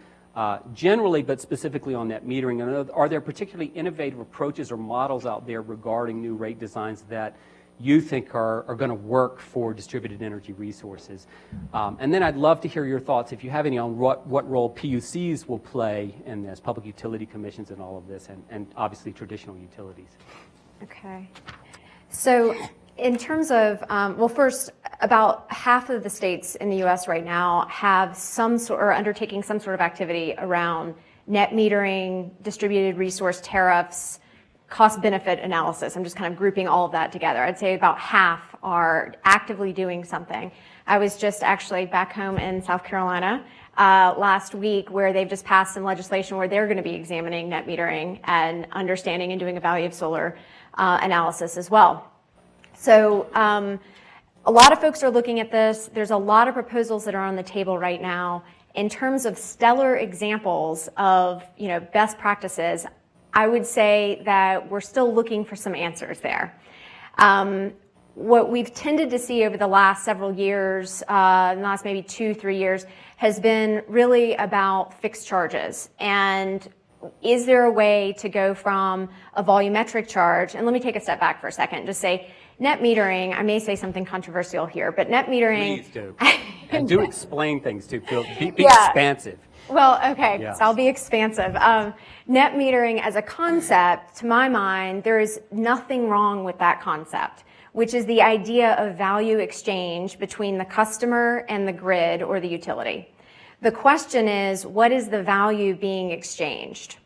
Generally, but specifically on net metering, and are there particularly innovative approaches or models out there regarding new rate designs that you think are going to work for distributed energy resources? And then I'd love to hear your thoughts, if you have any, on what role PUCs will play in this, public utility commissions and all of this, and obviously traditional utilities. Okay. So in terms of, well, first, about half of the states in the U.S. right now have some sort, or undertaking some sort of activity around net metering, distributed resource tariffs, cost-benefit analysis. I'm just kind of grouping all of that together. I'd say about half are actively doing something. I was just actually back home in South Carolina last week, where they've just passed some legislation where they're going to be examining net metering and understanding and doing a value of solar analysis as well. So a lot of folks are looking at this. There's a lot of proposals that are on the table right now, in terms of stellar examples of, best practices, I would say that we're still looking for some answers there. What we've tended to see over the last several years, the last maybe 2-3 years, has been really about fixed charges. And is there a way to go from a volumetric charge, and let me take a step back for a second, just say net metering, I may say something controversial here, but net metering. Please do. And do explain things too, Phil. Be Yeah. expansive. Well, okay, Yes. so I'll be expansive. Net metering as a concept, to my mind, there is nothing wrong with that concept, which is the idea of value exchange between the customer and the grid or the utility. The question is, what is the value being exchanged?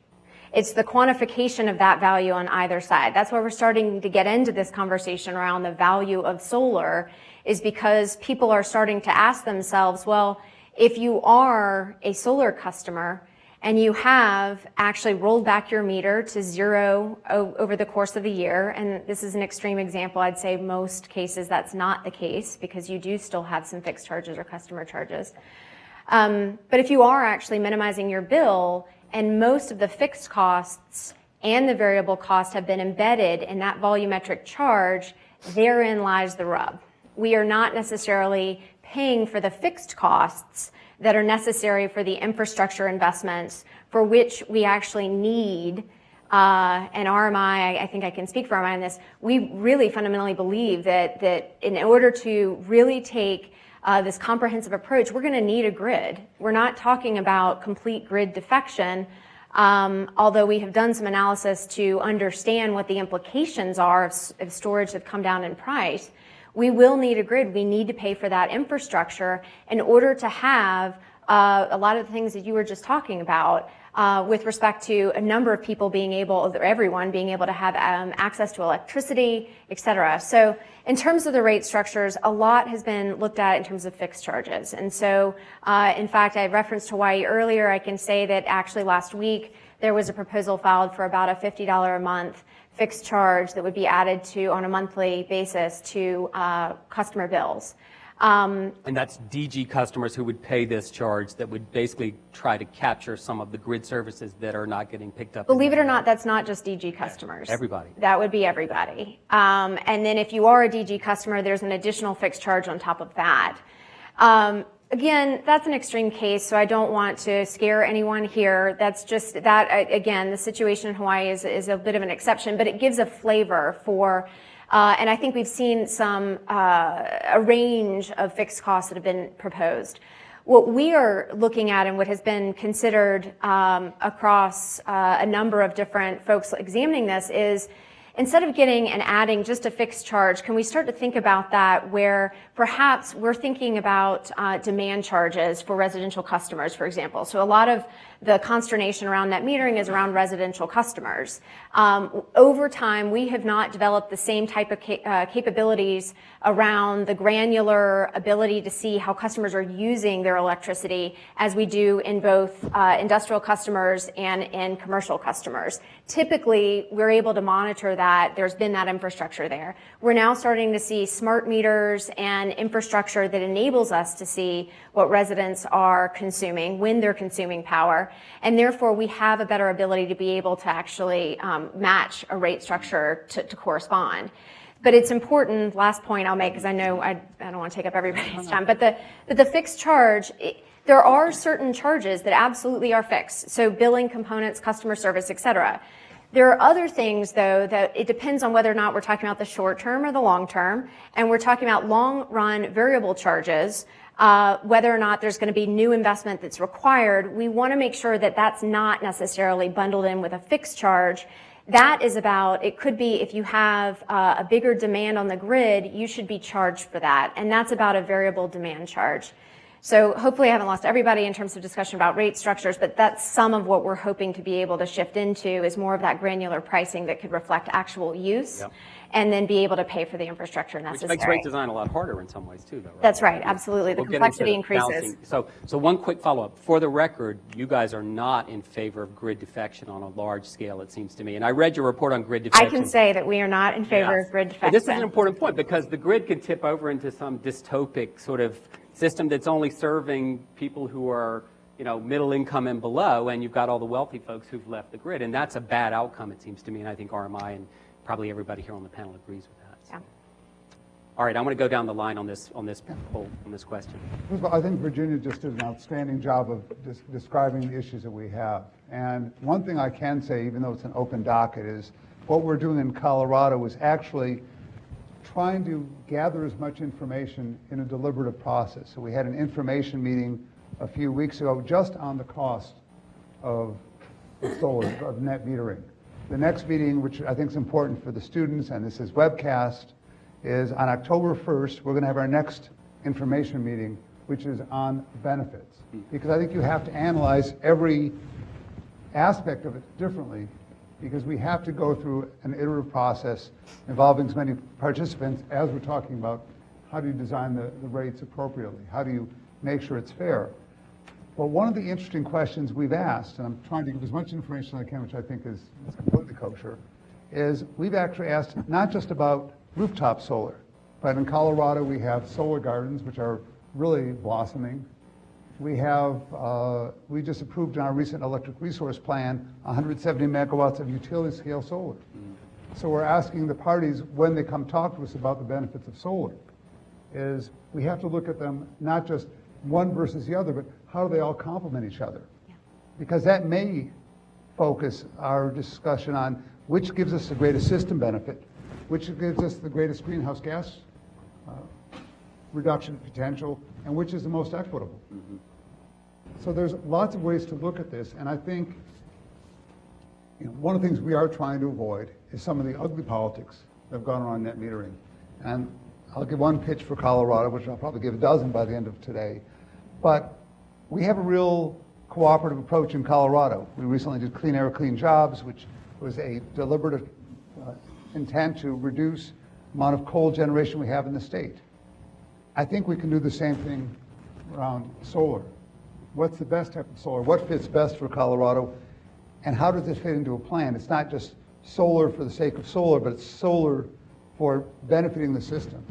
It's the quantification of that value on either side. That's why we're starting to get into this conversation around the value of solar, is because people are starting to ask themselves, well, if you are a solar customer and you have actually rolled back your meter to zero over the course of a year, and this is an extreme example, I'd say most cases that's not the case because you do still have some fixed charges or customer charges. But if you are actually minimizing your bill and most of the fixed costs and the variable cost have been embedded in that volumetric charge, therein lies the rub. We are not necessarily paying for the fixed costs that are necessary for the infrastructure investments for which we actually need. And RMI, I think I can speak for RMI on this, we really fundamentally believe that in order to really take this comprehensive approach, we're going to need a grid. We're not talking about complete grid defection, although we have done some analysis to understand what the implications are if storage have come down in price. We will need a grid. We need to pay for that infrastructure in order to have a lot of the things that you were just talking about with respect to a number of people being able, or everyone being able to have access to electricity, et cetera. So in terms of the rate structures, a lot has been looked at in terms of fixed charges. And so, in fact, I referenced Hawaii earlier. I can say that actually last week there was a proposal filed for about a $50 a month fixed charge that would be added to, on a monthly basis, to customer bills. And that's DG customers who would pay this charge that would basically try to capture some of the grid services that are not getting picked up. Believe it or not, that's not just DG customers. Everybody. That That would be everybody. And then if you are a DG customer, there's an additional fixed charge on top of that. Again, that's an extreme case, so I don't want to scare anyone here. That's just that, again, the situation in Hawaii is a bit of an exception, but it gives a flavor for, and I think we've seen a range of fixed costs that have been proposed. What we are looking at and what has been considered across a number of different folks examining this is, instead of getting and adding just a fixed charge, can we start to think about that where perhaps we're thinking about demand charges for residential customers, for example. So a lot of the consternation around net metering is around residential customers. Over time, we have not developed the same type of capabilities around the granular ability to see how customers are using their electricity as we do in both industrial customers and in commercial customers. Typically, we're able to monitor that. There's been that infrastructure there. We're now starting to see smart meters and infrastructure that enables us to see what residents are consuming, when they're consuming power, and therefore we have a better ability to be able to actually match a rate structure to correspond. But it's important, last point I'll make, because I know I don't want to take up everybody's time, but the fixed charge, there are certain charges that absolutely are fixed. So billing components, customer service, et cetera. There are other things, though, that it depends on whether or not we're talking about the short term or the long term, and we're talking about long run variable charges, whether or not there's going to be new investment that's required. We want to make sure that that's not necessarily bundled in with a fixed charge. That is about, it could be if you have a bigger demand on the grid, you should be charged for that. And that's about a variable demand charge. So hopefully I haven't lost everybody in terms of discussion about rate structures, but that's some of what we're hoping to be able to shift into is more of that granular pricing that could reflect actual use. Yep. And then be able to pay for the infrastructure necessary. Which makes rate design a lot harder in some ways too, though, right? That's right, absolutely. The complexity increases. Balancing. So one quick follow-up. For the record, you guys are not in favor of grid defection on a large scale, it seems to me. And I read your report on grid defection. I can say that we are not in favor of grid defection. But this is an important point because the grid could tip over into some dystopic sort of system that's only serving people who are middle income and below, and you've got all the wealthy folks who've left the grid. And that's a bad outcome, it seems to me, and I think RMI and probably everybody here on the panel agrees with that. So. Yeah. All right, I want to go down the line on this question. First of all, I think Virginia just did an outstanding job of describing the issues that we have. And one thing I can say, even though it's an open docket, is what we're doing in Colorado is actually trying to gather as much information in a deliberative process. So we had an information meeting a few weeks ago just on the cost of solar, of net metering. The next meeting, which I think is important for the students, and this is webcast, is on October 1st, we're going to have our next information meeting, which is on benefits. Because I think you have to analyze every aspect of it differently, because we have to go through an iterative process involving as many participants as we're talking about how do you design the rates appropriately, how do you make sure it's fair. Well, one of the interesting questions we've asked, and I'm trying to give as much information as I can, which I think is completely kosher, is we've actually asked not just about rooftop solar, but in Colorado we have solar gardens, which are really blossoming. We have, we just approved in our recent electric resource plan 170 megawatts of utility scale solar. So we're asking the parties when they come talk to us about the benefits of solar, is we have to look at them not just one versus the other, but how do they all complement each other? Yeah. Because that may focus our discussion on which gives us the greatest system benefit, which gives us the greatest greenhouse gas reduction potential, and which is the most equitable. Mm-hmm. So there's lots of ways to look at this, and I think one of the things we are trying to avoid is some of the ugly politics that have gone around net metering. And I'll give one pitch for Colorado, which I'll probably give a dozen by the end of today. But we have a real cooperative approach in Colorado. We recently did Clean Air, Clean Jobs, which was a deliberate intent to reduce the amount of coal generation we have in the state. I think we can do the same thing around solar. What's the best type of solar? What fits best for Colorado? And how does this fit into a plan? It's not just solar for the sake of solar, but it's solar for benefiting the system.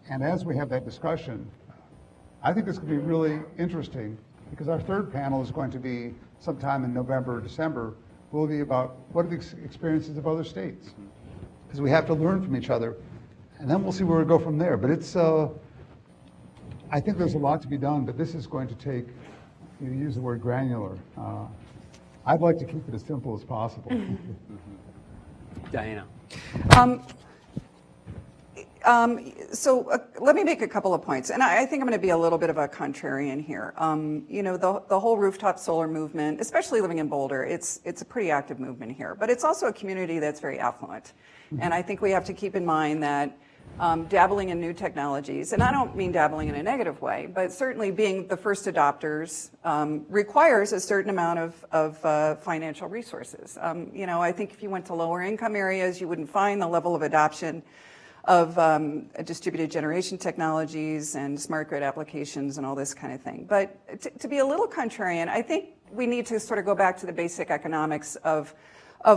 And as we have that discussion, I think this could be really interesting, because our third panel is going to be sometime in November or December, will be about what are the experiences of other states. Because we have to learn from each other, and then we'll see where we go from there. But it's, I think there's a lot to be done, but this is going to take, you use the word granular. I'd like to keep it as simple as possible. Diana. Let me make a couple of points, and I think I'm going to be a little bit of a contrarian here. The whole rooftop solar movement, especially living in Boulder, it's a pretty active movement here, but it's also a community that's very affluent. And I think we have to keep in mind that dabbling in new technologies, and I don't mean dabbling in a negative way, but certainly being the first adopters requires a certain amount of financial resources. I think if you went to lower income areas, you wouldn't find the level of adoption of distributed generation technologies and smart grid applications and all this kind of thing. But to be a little contrarian, I think we need to sort of go back to the basic economics of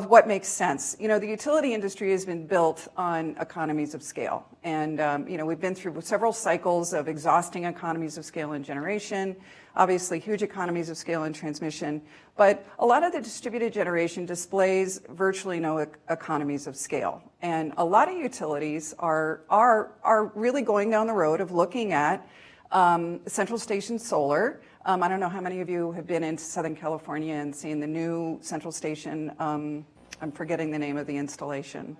what makes sense. The utility industry has been built on economies of scale. And, we've been through several cycles of exhausting economies of scale in generation, obviously huge economies of scale in transmission. But a lot of the distributed generation displays virtually no economies of scale. And a lot of utilities are really going down the road of looking at central station solar. I don't know how many of you have been into Southern California and seen the new central station. I'm forgetting the name of the installation.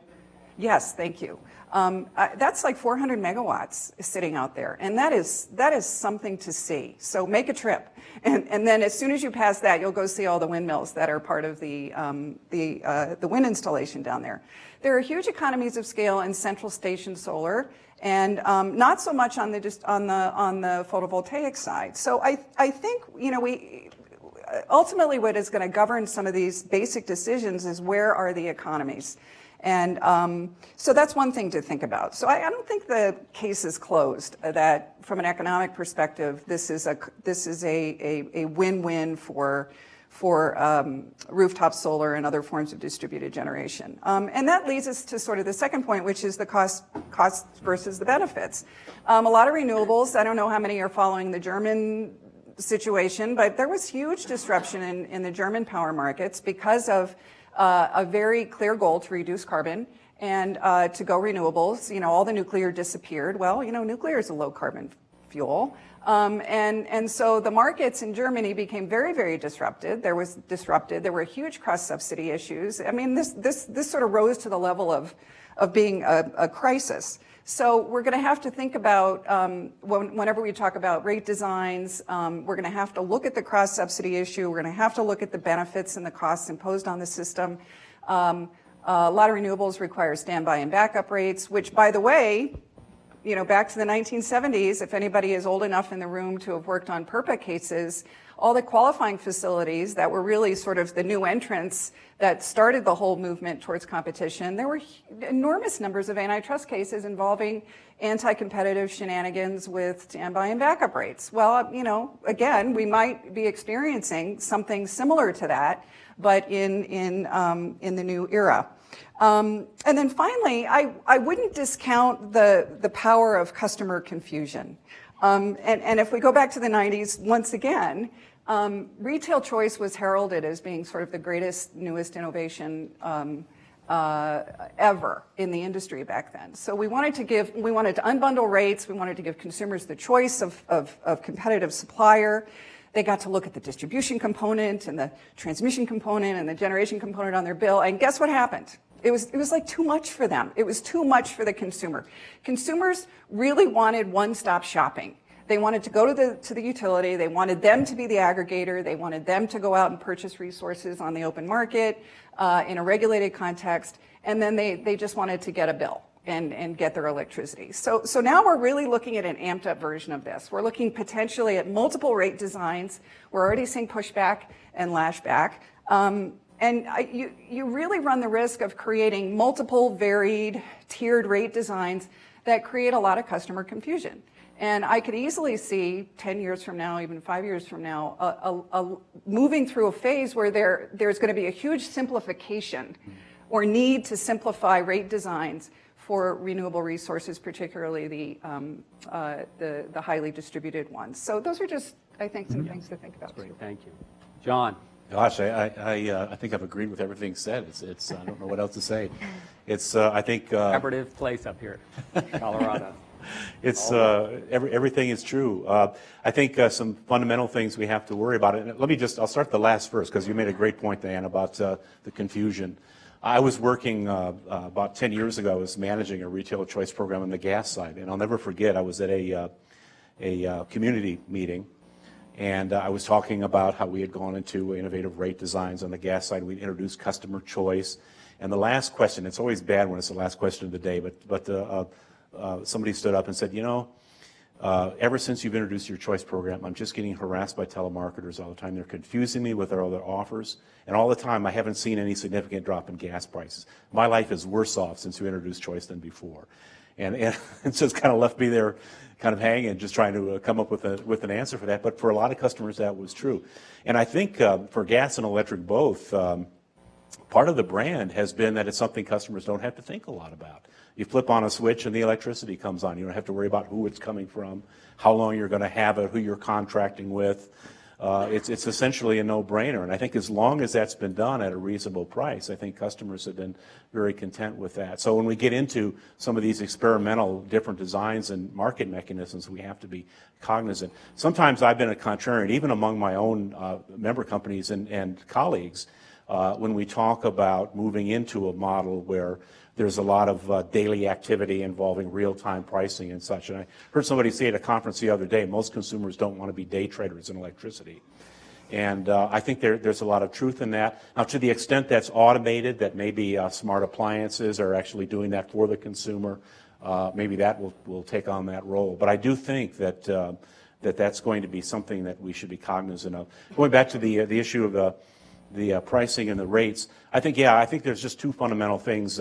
Yes, thank you. That's like 400 megawatts sitting out there, and that is something to see. So make a trip, and then as soon as you pass that, you'll go see all the windmills that are part of the wind installation down there. There are huge economies of scale in central station solar, and not so much on the photovoltaic side. So I think we ultimately what is going to govern some of these basic decisions is where are the economies. And so that's one thing to think about. So I don't think the case is closed, that from an economic perspective, this is a win-win for rooftop solar and other forms of distributed generation. And that leads us to sort of the second point, which is the cost versus the benefits. A lot of renewables, I don't know how many are following the German situation, but there was huge disruption in the German power markets because of a very clear goal to reduce carbon and to go renewables. All the nuclear disappeared. Well, nuclear is a low carbon fuel. And so the markets in Germany became very, very disrupted. There were huge cross-subsidy issues. I mean, this sort of rose to the level of being a crisis. So we're going to have to think about, whenever we talk about rate designs, we're going to have to look at the cross-subsidy issue. We're going to have to look at the benefits and the costs imposed on the system. A lot of renewables require standby and backup rates, which, by the way, back to the 1970s, if anybody is old enough in the room to have worked on PURPA cases, all the qualifying facilities that were really sort of the new entrants that started the whole movement towards competition, there were enormous numbers of antitrust cases involving anti-competitive shenanigans with standby and backup rates. Well, again, we might be experiencing something similar to that, but in the new era. And then finally, I wouldn't discount the power of customer confusion. And if we go back to the 90s, once again, retail choice was heralded as being sort of the greatest, newest innovation ever in the industry back then. So we wanted to unbundle rates. We wanted to give consumers the choice of competitive supplier. They got to look at the distribution component and the transmission component and the generation component on their bill. And guess what happened? It was like too much for them. It was too much for the consumer. Consumers really wanted one-stop shopping. They wanted to go to the utility. They wanted them to be the aggregator. They wanted them to go out and purchase resources on the open market in a regulated context. And then they just wanted to get a bill and get their electricity. So now we're really looking at an amped up version of this. We're looking potentially at multiple rate designs. We're already seeing pushback and lashback. And you really run the risk of creating multiple varied tiered rate designs that create a lot of customer confusion. And I could easily see 10 years from now, even 5 years from now, moving through a phase where there's going to be a huge simplification or need to simplify rate designs for renewable resources, particularly the highly distributed ones. So those are just, I think, some things to think about. Great, thank you. John. Gosh, I think I've agreed with everything said. It's I don't know what else to say. It's I think Collaborative place up here, Colorado. It's everything is true. I think some fundamental things we have to worry about. And I'll start the last first, because you made a great point, Diane, about the confusion. I was working about 10 years ago. I was managing a retail choice program on the gas side, and I'll never forget. I was at a community meeting. And I was talking about how we had gone into innovative rate designs on the gas side. We'd introduced customer choice. And the last question, it's always bad when it's the last question of the day, but somebody stood up and said, ever since you've introduced your choice program, I'm just getting harassed by telemarketers all the time. They're confusing me with their other offers. And all the time, I haven't seen any significant drop in gas prices. My life is worse off since you introduced choice than before. And it just kind of left me there kind of hanging, just trying to come up with an answer for that. But for a lot of customers, that was true. And I think for gas and electric both, part of the brand has been that it's something customers don't have to think a lot about. You flip on a switch and the electricity comes on. You don't have to worry about who it's coming from, how long you're going to have it, who you're contracting with. It's essentially a no-brainer. And I think as long as that's been done at a reasonable price, I think customers have been very content with that. So when we get into some of these experimental different designs and market mechanisms, we have to be cognizant. Sometimes I've been a contrarian, even among my own member companies and colleagues, when we talk about moving into a model where there's a lot of daily activity involving real-time pricing and such. And I heard somebody say at a conference the other day, most consumers don't want to be day traders in electricity. And I think there's a lot of truth in that. Now, to the extent that's automated, that maybe smart appliances are actually doing that for the consumer, maybe that will take on that role. But I do think that that's going to be something that we should be cognizant of. Going back to the issue of the pricing and the rates, I think there's just two fundamental things.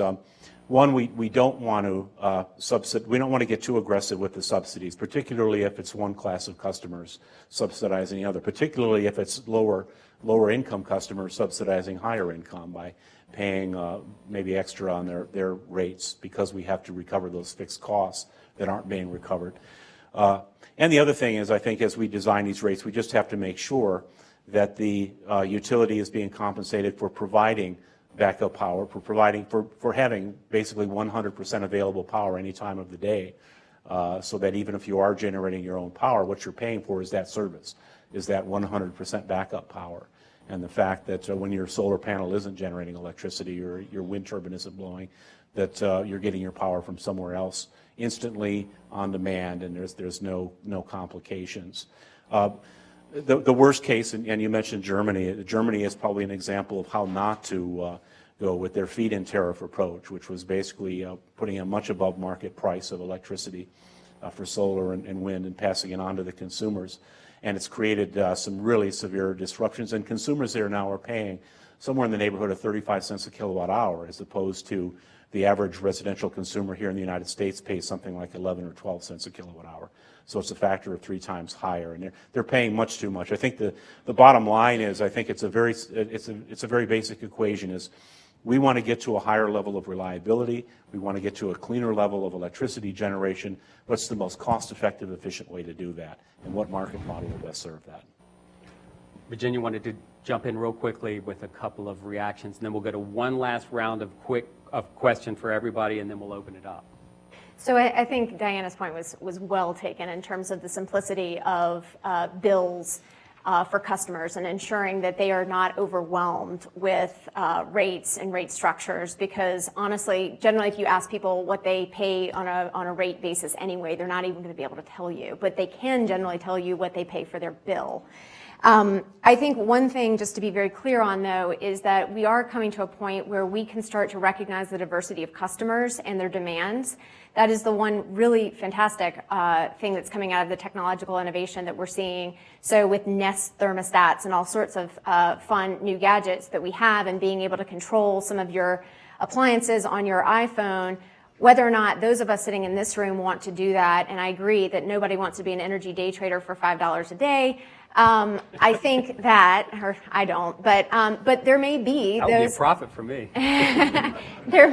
One, we don't want to get too aggressive with the subsidies, particularly if it's one class of customers subsidizing the other, particularly if it's lower income customers subsidizing higher income by paying maybe extra on their rates because we have to recover those fixed costs that aren't being recovered. And the other thing is, I think as we design these rates, we just have to make sure that the utility is being compensated for providing backup power, for having basically 100% available power any time of the day, so that even if you are generating your own power, what you're paying for is that service, is that 100% backup power. And the fact that when your solar panel isn't generating electricity or your wind turbine isn't blowing, that you're getting your power from somewhere else instantly on demand, and there's no complications. The worst case, and you mentioned Germany. Germany is probably an example of how not to go with their feed-in tariff approach, which was basically putting a much above market price of electricity for solar and wind and passing it on to the consumers. And it's created some really severe disruptions, and consumers there now are paying somewhere in the neighborhood of 35 cents a kilowatt hour, as opposed to the average residential consumer here in the United States pays something like 11 or 12 cents a kilowatt hour. So it's a factor of 3 times higher, and they're paying much too much. I think the bottom line is, I think it's a very basic equation, is we want to get to a higher level of reliability. We want to get to a cleaner level of electricity generation. What's the most cost-effective, efficient way to do that? And what market model will best serve that? Virginia wanted to jump in real quickly with a couple of reactions, and then we'll go to one last round of question for everybody, and then we'll open it up. So I think Diana's point was well taken in terms of the simplicity of bills for customers and ensuring that they are not overwhelmed with rates and rate structures, because honestly, generally if you ask people what they pay on a rate basis anyway, they're not even going to be able to tell you, but they can generally tell you what they pay for their bill. I think one thing just to be very clear on, though, is that we are coming to a point where we can start to recognize the diversity of customers and their demands. That is the one really fantastic thing that's coming out of the technological innovation that we're seeing. So with Nest thermostats and all sorts of fun new gadgets that we have, and being able to control some of your appliances on your iPhone, whether or not those of us sitting in this room want to do that, and I agree that nobody wants to be an energy day trader for $5 a day. I think that, or I don't, but there may be That would be a profit for me. there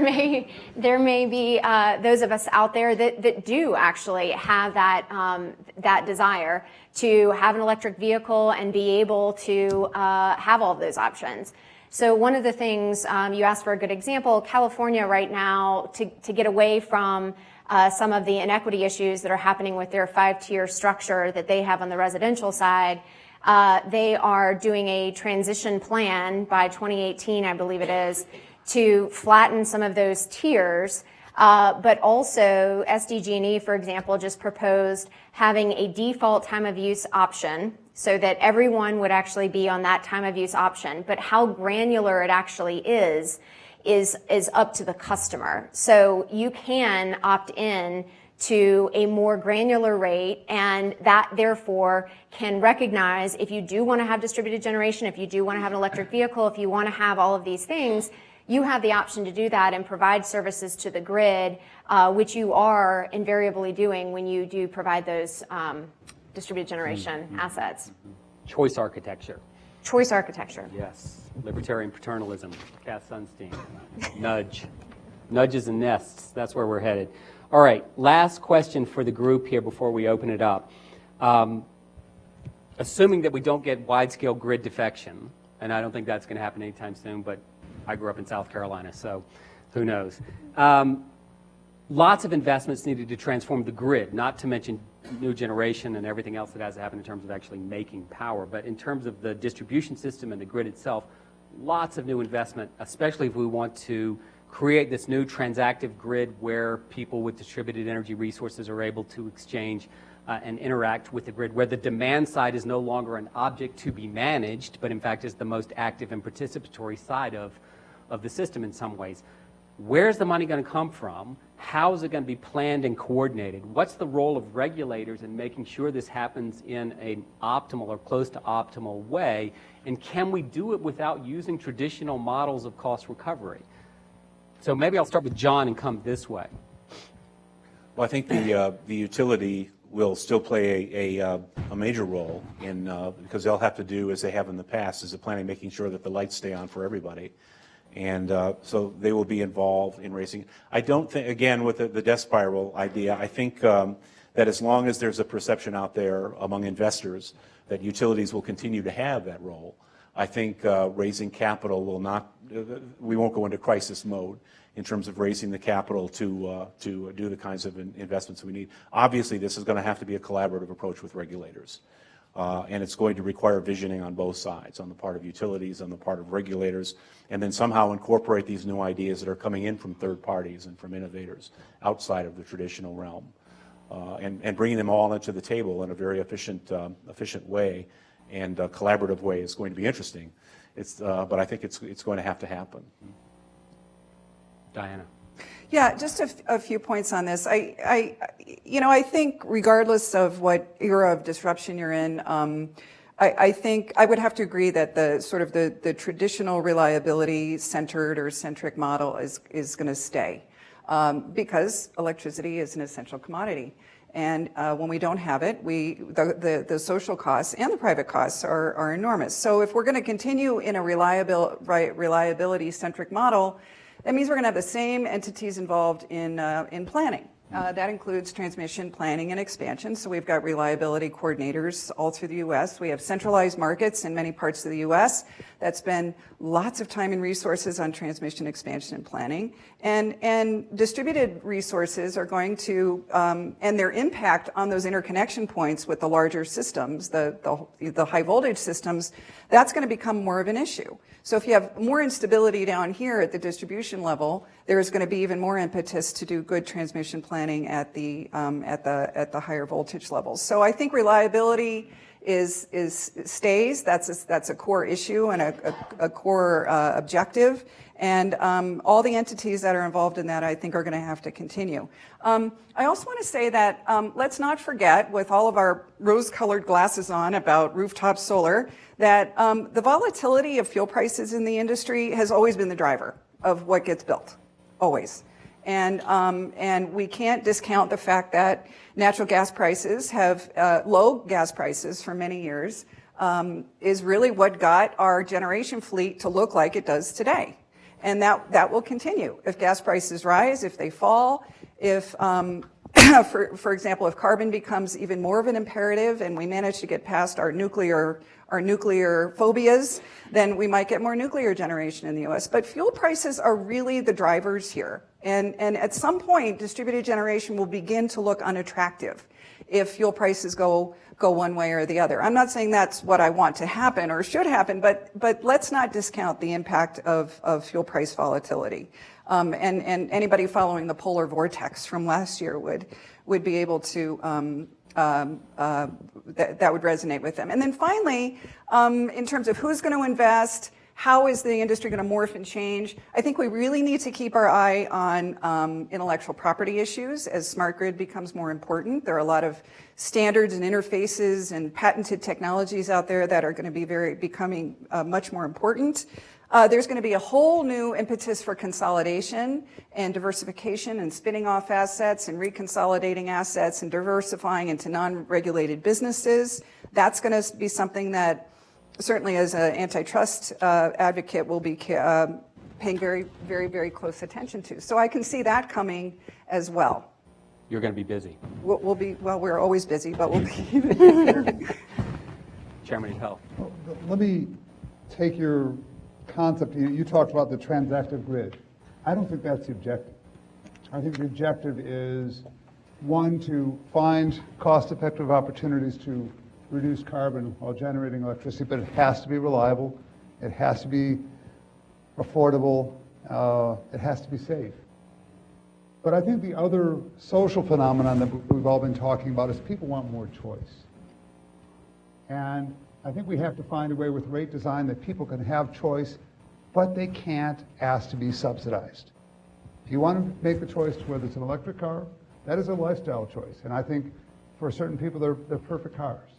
may be those of us out there that do actually have that desire to have an electric vehicle and be able to have all of those options. So one of the things, you asked for a good example, California right now, to get away from some of the inequity issues that are happening with their 5-tier structure that they have on the residential side, they are doing a transition plan by 2018, I believe it is, to flatten some of those tiers. But also SDG&E, for example, just proposed having a default time of use option so that everyone would actually be on that time of use option. But how granular it actually is up to the customer. So you can opt in to a more granular rate, and that therefore can recognize if you do want to have distributed generation, if you do want to have an electric vehicle, if you want to have all of these things, you have the option to do that and provide services to the grid, which you are invariably doing when you do provide those distributed generation assets. Choice architecture. Choice architecture. Yes. Libertarian paternalism. Cass Sunstein. Nudge. Nudges and nests. That's where we're headed. All right. Last question for the group here before we open it up. Assuming that we don't get wide-scale grid defection, and I don't think that's going to happen anytime soon, but I grew up in South Carolina, so who knows. Lots of investments needed to transform the grid, not to mention new generation and everything else that has to happen in terms of actually making power. But in terms of the distribution system and the grid itself, lots of new investment, especially if we want to create this new transactive grid where people with distributed energy resources are able to exchange and interact with the grid, where the demand side is no longer an object to be managed, but in fact is the most active and participatory side of the system in some ways. Where's the money going to come from? How is it going to be planned and coordinated? What's the role of regulators in making sure this happens in an optimal or close to optimal way? And can we do it without using traditional models of cost recovery? So maybe I'll start with John and come this way. Well, I think the utility will still play a major role in, because they'll have to do, as they have in the past, is the planning, making sure that the lights stay on for everybody. And so they will be involved in racing. I don't think, again, with the death spiral idea, I think that as long as there's a perception out there among investors that utilities will continue to have that role, I think raising capital will not, we won't go into crisis mode in terms of raising the capital to do the kinds of investments we need. Obviously, this is going to have to be a collaborative approach with regulators. And it's going to require visioning on both sides, on the part of utilities, on the part of regulators, and then somehow incorporate these new ideas that are coming in from third parties and from innovators outside of the traditional realm, and bringing them all into the table in a very efficient way and a collaborative way is going to be interesting. But I think it's going to have to happen. Diana. Yeah, just a few points on this. I think regardless of what era of disruption you're in, I think I would have to agree that the traditional reliability centered or centric model is going to stay because electricity is an essential commodity. And when we don't have it, the social costs and the private costs are enormous. So if we're going to continue in a reliability-centric model, that means we're going to have the same entities involved in planning. That includes transmission, planning, and expansion. So we've got reliability coordinators all through the U.S. We have centralized markets in many parts of the U.S. that spend lots of time and resources on transmission, expansion, and planning. And distributed resources are going to, and their impact on those interconnection points with the larger systems, the high voltage systems, that's going to become more of an issue. So if you have more instability down here at the distribution level, there's going to be even more impetus to do good transmission planning at the higher voltage levels. So I think reliability stays. That's a core issue and a core objective. And all the entities that are involved in that, I think, are going to have to continue. I also want to say that let's not forget, with all of our rose-colored glasses on about rooftop solar, that the volatility of fuel prices in the industry has always been the driver of what gets built, always. And we can't discount the fact that natural gas prices have, low gas prices for many years, is really what got our generation fleet to look like it does today. And that will continue. If gas prices rise, if they fall, if, for example, if carbon becomes even more of an imperative and we manage to get past our nuclear phobias, then we might get more nuclear generation in the U.S. But fuel prices are really the drivers here. And at some point, distributed generation will begin to look unattractive if fuel prices go one way or the other. I'm not saying that's what I want to happen or should happen, but let's not discount the impact of fuel price volatility. And anybody following the polar vortex from last year would be able to, that would resonate with them. And then finally, in terms of who's going to invest, how is the industry going to morph and change? I think we really need to keep our eye on intellectual property issues as smart grid becomes more important. There are a lot of standards and interfaces and patented technologies out there that are going to be becoming much more important. There's going to be a whole new impetus for consolidation and diversification and spinning off assets and reconsolidating assets and diversifying into non-regulated businesses. That's going to be something that certainly as an antitrust advocate will be paying very, very, very close attention to. So I can see that coming as well. You're going to be busy. We're always busy, but we'll be. Chairman Hill. Let me take your concept. You talked about the transactive grid. I don't think that's the objective. I think the objective is, one, to find cost-effective opportunities to reduce carbon while generating electricity, but it has to be reliable, it has to be affordable, it has to be safe. But I think the other social phenomenon that we've all been talking about is people want more choice. And I think we have to find a way with rate design that people can have choice, but they can't ask to be subsidized. If you want to make the choice to whether it's an electric car, that is a lifestyle choice. And I think for certain people, they're perfect cars.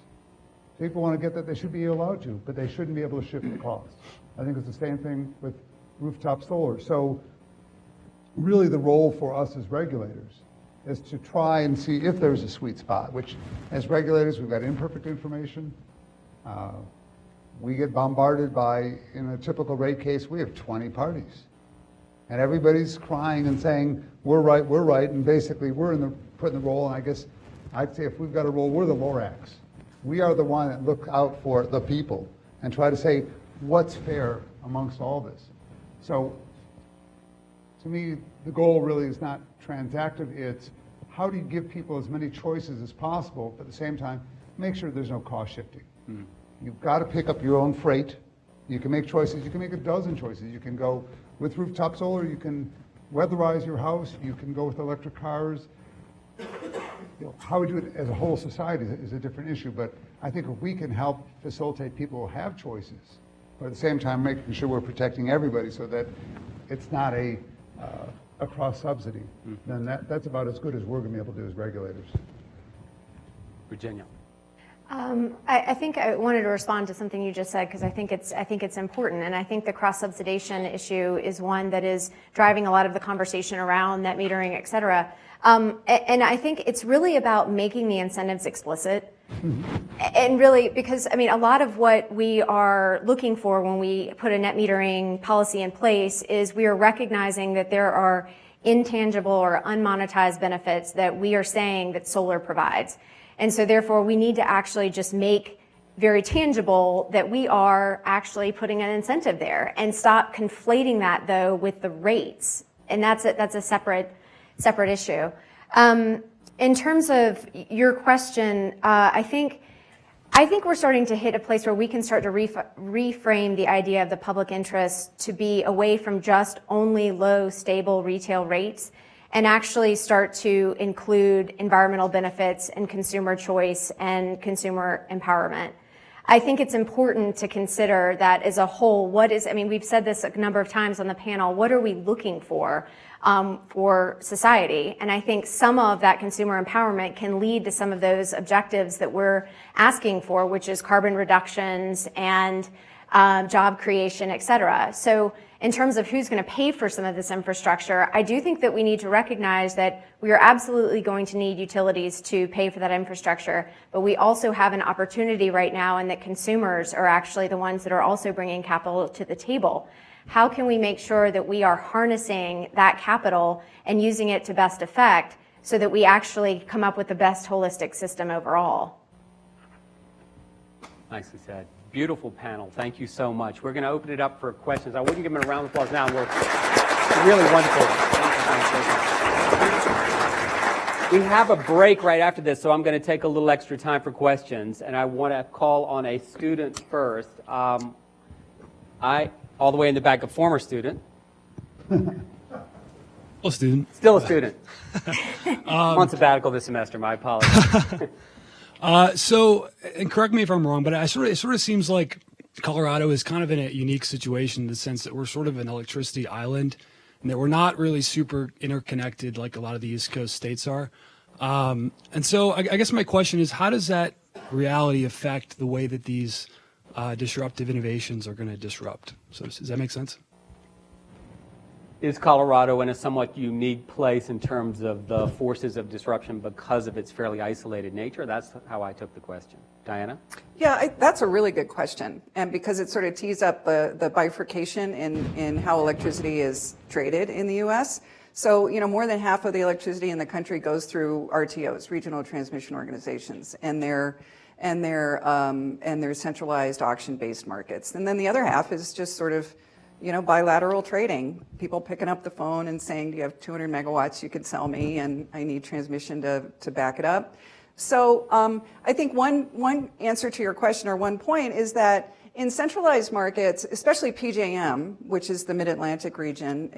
People want to get that, they should be allowed to, but they shouldn't be able to shift the cost. I think it's the same thing with rooftop solar. So really the role for us as regulators is to try and see if there's a sweet spot, which as regulators, we've got imperfect information. We get bombarded by, in a typical rate case, we have 20 parties. And everybody's crying and saying, we're right, and basically we're put in the role, and I guess I'd say if we've got a role, we're the Lorax. We are the one that look out for the people and try to say what's fair amongst all this. So to me, the goal really is not transactive, it's how do you give people as many choices as possible, but at the same time, make sure there's no cost shifting. You've got to pick up your own freight. You can make choices. You can make a dozen choices. You can go with rooftop solar. You can weatherize your house. You can go with electric cars. How we do it as a whole society is a different issue, but I think if we can help facilitate people who have choices, but at the same time making sure we're protecting everybody so that it's not a cross-subsidy, then that's about as good as we're going to be able to do as regulators. Virginia. I think I wanted to respond to something you just said because I think it's important, and I think the cross-subsidization issue is one that is driving a lot of the conversation around net metering, et cetera. And I think it's really about making the incentives explicit. And really, because I mean, a lot of what we are looking for when we put a net metering policy in place is we are recognizing that there are intangible or unmonetized benefits that we are saying that solar provides. And so therefore, we need to actually just make very tangible that we are actually putting an incentive there and stop conflating that though with the rates. And that's a separate issue. In terms of your question, I think we're starting to hit a place where we can start to reframe the idea of the public interest to be away from just only low, stable retail rates and actually start to include environmental benefits and consumer choice and consumer empowerment. I think it's important to consider that as a whole, we've said this a number of times on the panel, what are we looking for society? And I think some of that consumer empowerment can lead to some of those objectives that we're asking for, which is carbon reductions and job creation, et cetera. So in terms of who's going to pay for some of this infrastructure, I do think that we need to recognize that we are absolutely going to need utilities to pay for that infrastructure, but we also have an opportunity right now in that consumers are actually the ones that are also bringing capital to the table. How can we make sure that we are harnessing that capital and using it to best effect so that we actually come up with the best holistic system overall? Nicely said. Beautiful panel. Thank you so much. We're going to open it up for questions. I wouldn't give them a round of applause now. Really wonderful. We have a break right after this, so I'm going to take a little extra time for questions, and I want to call on a student first. All the way in the back, a former student. Still a student. Still a student. On sabbatical this semester, my apologies. So, and correct me if I'm wrong, but it sort of seems like Colorado is kind of in a unique situation in the sense that we're sort of an electricity island and that we're not really super interconnected like a lot of the East Coast states are. And so I guess my question is, how does that reality affect the way that these disruptive innovations are going to disrupt? So does that make sense? Is Colorado in a somewhat unique place in terms of the forces of disruption because of its fairly isolated nature? That's how I took the question. Diana? Yeah, that's a really good question. And because it sort of tees up the bifurcation in how electricity is traded in the U.S. So, more than half of the electricity in the country goes through RTOs, regional transmission organizations, and their centralized auction-based markets. And then the other half is just sort of bilateral trading, people picking up the phone and saying, do you have 200 megawatts you could sell me, and I need transmission to back it up. So I think one answer to your question, or one point, is that in centralized markets, especially PJM, which is the Mid-Atlantic region,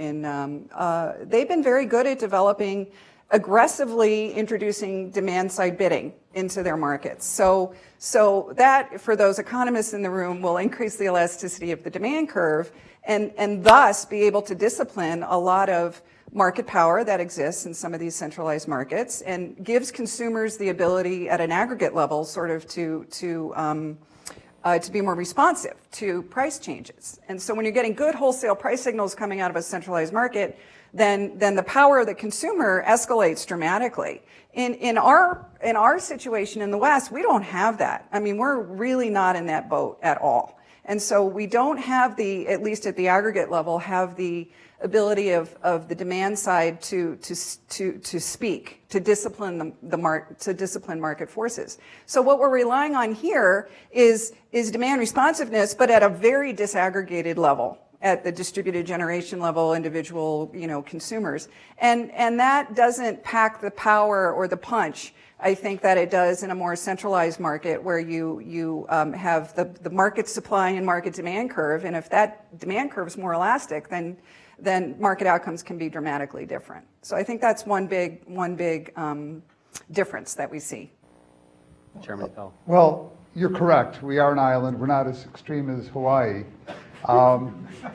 they've been very good at aggressively introducing demand-side bidding into their markets. So that, for those economists in the room, will increase the elasticity of the demand curve and thus be able to discipline a lot of market power that exists in some of these centralized markets and gives consumers the ability at an aggregate level sort of to be more responsive to price changes. And so when you're getting good wholesale price signals coming out of a centralized market, then the power of the consumer escalates dramatically. In our situation in the West, we don't have that. I mean, we're really not in that boat at all. And so we don't have at least at the aggregate level, have the ability of the demand side to speak, to discipline to discipline market forces. So what we're relying on here is demand responsiveness, but at a very disaggregated level, at the distributed generation level, individual, consumers. And that doesn't pack the power or the punch, I think, that it does in a more centralized market where you have the market supply and market demand curve. And if that demand curve is more elastic, then market outcomes can be dramatically different. So I think that's one big difference that we see. Chairman Pell. Well, you're correct. We are an island. We're not as extreme as Hawaii.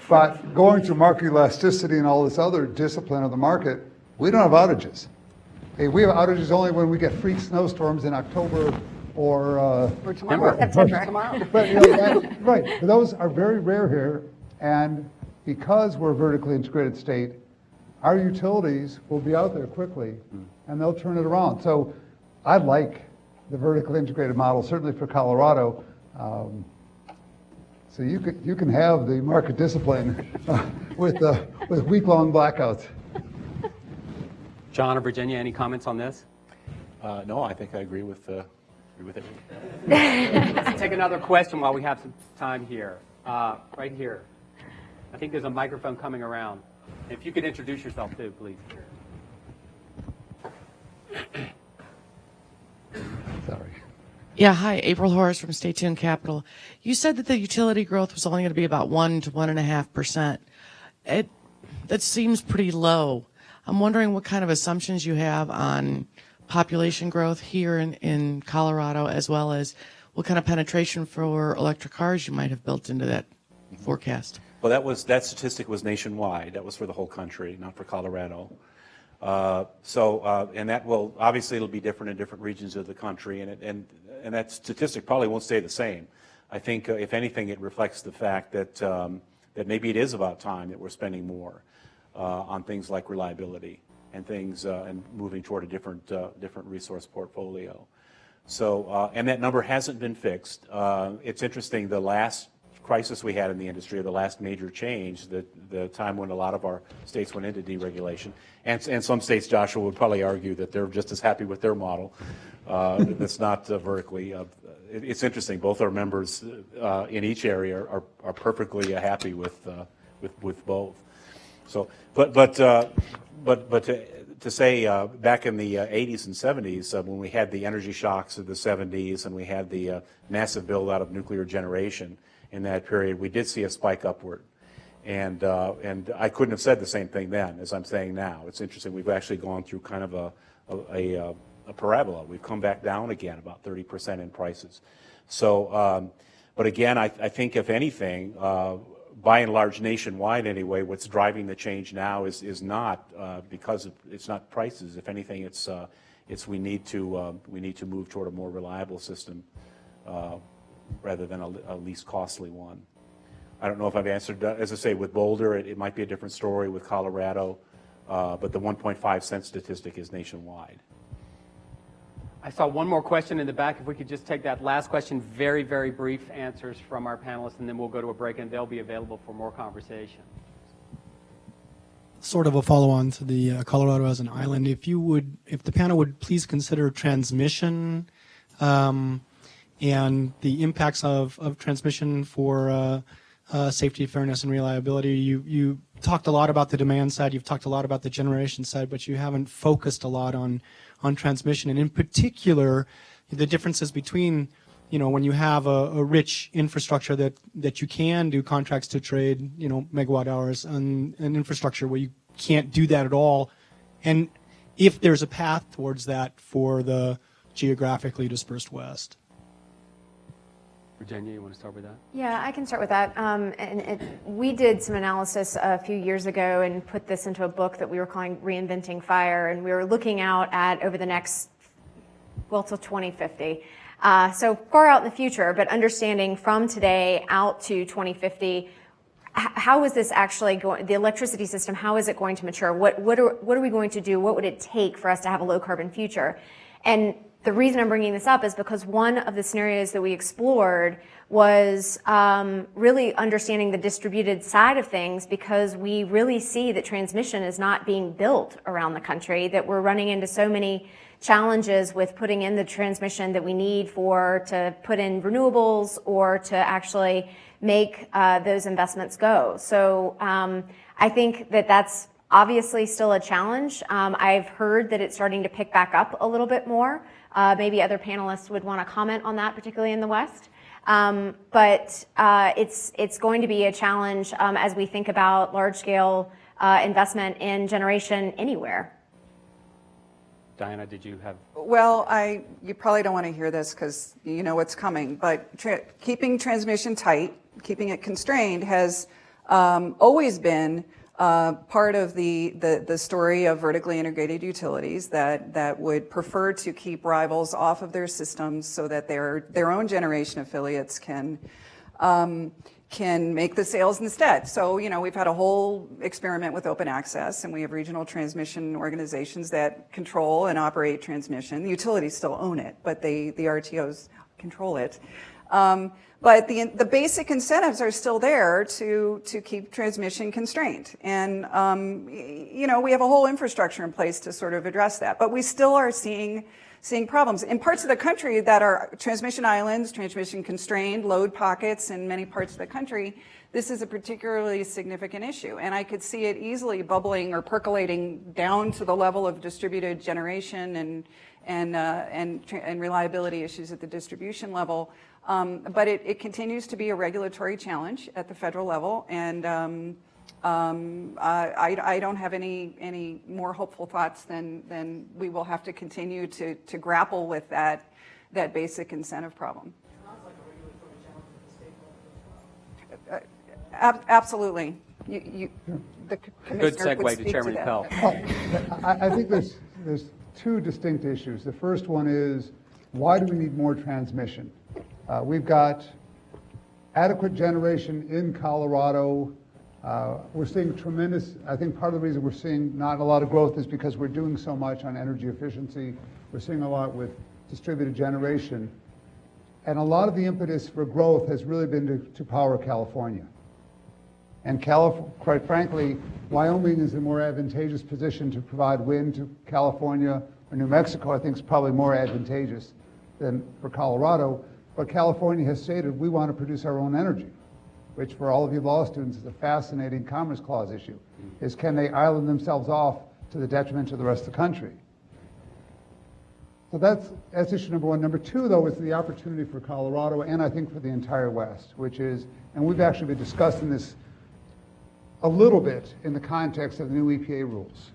But going through market elasticity and all this other discipline of the market, we don't have outages. Hey, we have outages only when we get freak snowstorms in October or Tomorrow. September. But, right. But those are very rare here. And because we're a vertically integrated state, our utilities will be out there quickly and they'll turn it around. So I like the vertically integrated model, certainly for Colorado. So you can have the market discipline with week-long blackouts. John or Virginia, any comments on this? No, I think I agree with it. Let's take another question while we have some time here. Right here. I think there's a microphone coming around. If you could introduce yourself too, please. Sorry. Yeah, hi, April Horace from Stay Tuned Capital. You said that the utility growth was only going to be about 1 to 1.5%. That seems pretty low. I'm wondering what kind of assumptions you have on population growth here in Colorado, as well as what kind of penetration for electric cars you might have built into that forecast. Well, that statistic was nationwide. That was for the whole country, not for Colorado. And that will, obviously it'll be different in different regions of the country, and that statistic probably won't stay the same. I think, if anything, it reflects the fact that that maybe it is about time that we're spending more on things like reliability and things and moving toward a different resource portfolio. So, and that number hasn't been fixed. It's interesting, the last crisis we had in the industry, or the last major change, the time when a lot of our states went into deregulation, and some states, Joshua, would probably argue that they're just as happy with their model. That's not vertically. It's interesting. Both our members in each area are perfectly happy with both. So, but to say back in the 80s and 70s, when we had the energy shocks of the 70s and we had the massive build out of nuclear generation in that period, we did see a spike upward. And I couldn't have said the same thing then as I'm saying now. It's interesting. We've actually gone through kind of a parabola. We've come back down again about 30% in prices. So, but again, I think if anything, by and large, nationwide anyway, what's driving the change now is not because it's not prices. If anything, it's we need to move toward a more reliable system rather than a least costly one. I don't know if I've answered that. As I say, with Boulder, it might be a different story. With Colorado, but the 1.5 cent statistic is nationwide. I saw one more question in the back. If we could just take that last question, very, very brief answers from our panelists, and then we'll go to a break, and they'll be available for more conversation. Sort of a follow-on to the Colorado as an island. If the panel would please consider transmission and the impacts of transmission for safety, fairness, and reliability. You talked a lot about the demand side. You've talked a lot about the generation side, but you haven't focused a lot on transmission, and in particular, the differences between, when you have a rich infrastructure that you can do contracts to trade, megawatt hours, and an infrastructure where you can't do that at all, and if there's a path towards that for the geographically dispersed West. Virginia, you want to start with that? Yeah, I can start with that. We did some analysis a few years ago and put this into a book that we were calling Reinventing Fire, and we were looking out at over the next, till 2050. So far out in the future, but understanding from today out to 2050, how is this actually going, the electricity system, how is it going to mature? What are we going to do? What would it take for us to have a low carbon future? And the reason I'm bringing this up is because one of the scenarios that we explored was really understanding the distributed side of things, because we really see that transmission is not being built around the country, that we're running into so many challenges with putting in the transmission that we need to put in renewables or to actually make those investments go. So I think that that's obviously still a challenge. I've heard that it's starting to pick back up a little bit more. Maybe other panelists would want to comment on that, particularly in the West. But it's going to be a challenge as we think about large-scale investment in generation anywhere. Diana, did you have? Well, you probably don't want to hear this because you know what's coming, but keeping transmission tight, keeping it constrained has always been part of the story of vertically integrated utilities that would prefer to keep rivals off of their systems so that their own generation affiliates can make the sales instead. So, you know, we've had a whole experiment with open access, and we have regional transmission organizations that control and operate transmission. The utilities still own it, but the RTOs control it. But the basic incentives are still there to keep transmission constrained. And, you know, we have a whole infrastructure in place to sort of address that. But we still are seeing problems. In parts of the country that are transmission islands, transmission constrained, load pockets in many parts of the country, this is a particularly significant issue. And I could see it easily bubbling or percolating down to the level of distributed generation and reliability issues at the distribution level. But it continues to be a regulatory challenge at the federal level, and I don't have any more hopeful thoughts than we will have to continue to grapple with that basic incentive problem. Absolutely. The Good commissioner could segue to speak Chairman that. Pell. I think there's two distinct issues. The first one is, why do we need more transmission? We've got adequate generation in Colorado. We're seeing tremendous, I think part of the reason we're seeing not a lot of growth is because we're doing so much on energy efficiency. We're seeing a lot with distributed generation. And a lot of the impetus for growth has really been to power California. And quite frankly, Wyoming is in a more advantageous position to provide wind to California, or New Mexico I think is probably more advantageous than for Colorado. But California has stated we want to produce our own energy, which for all of you law students is a fascinating Commerce Clause issue, is can they island themselves off to the detriment to the rest of the country? So that's issue number one. Number two, though, is the opportunity for Colorado and I think for the entire West, which is, and we've actually been discussing this a little bit in the context of the new EPA rules.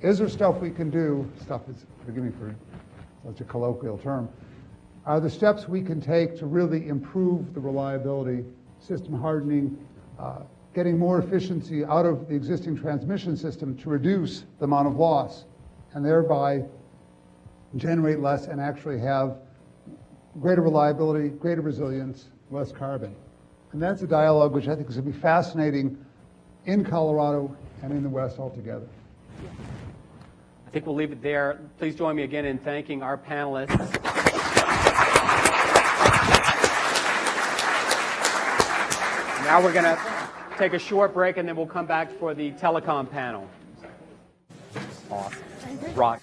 Is there stuff we can do, forgive me for such a colloquial term, are the steps we can take to really improve the reliability, system hardening, getting more efficiency out of the existing transmission system to reduce the amount of loss and thereby generate less and actually have greater reliability, greater resilience, less carbon. And that's a dialogue which I think is going to be fascinating in Colorado and in the West altogether. I think we'll leave it there. Please join me again in thanking our panelists. Now we're going to take a short break, and then we'll come back for the telecom panel. Awesome. Rock.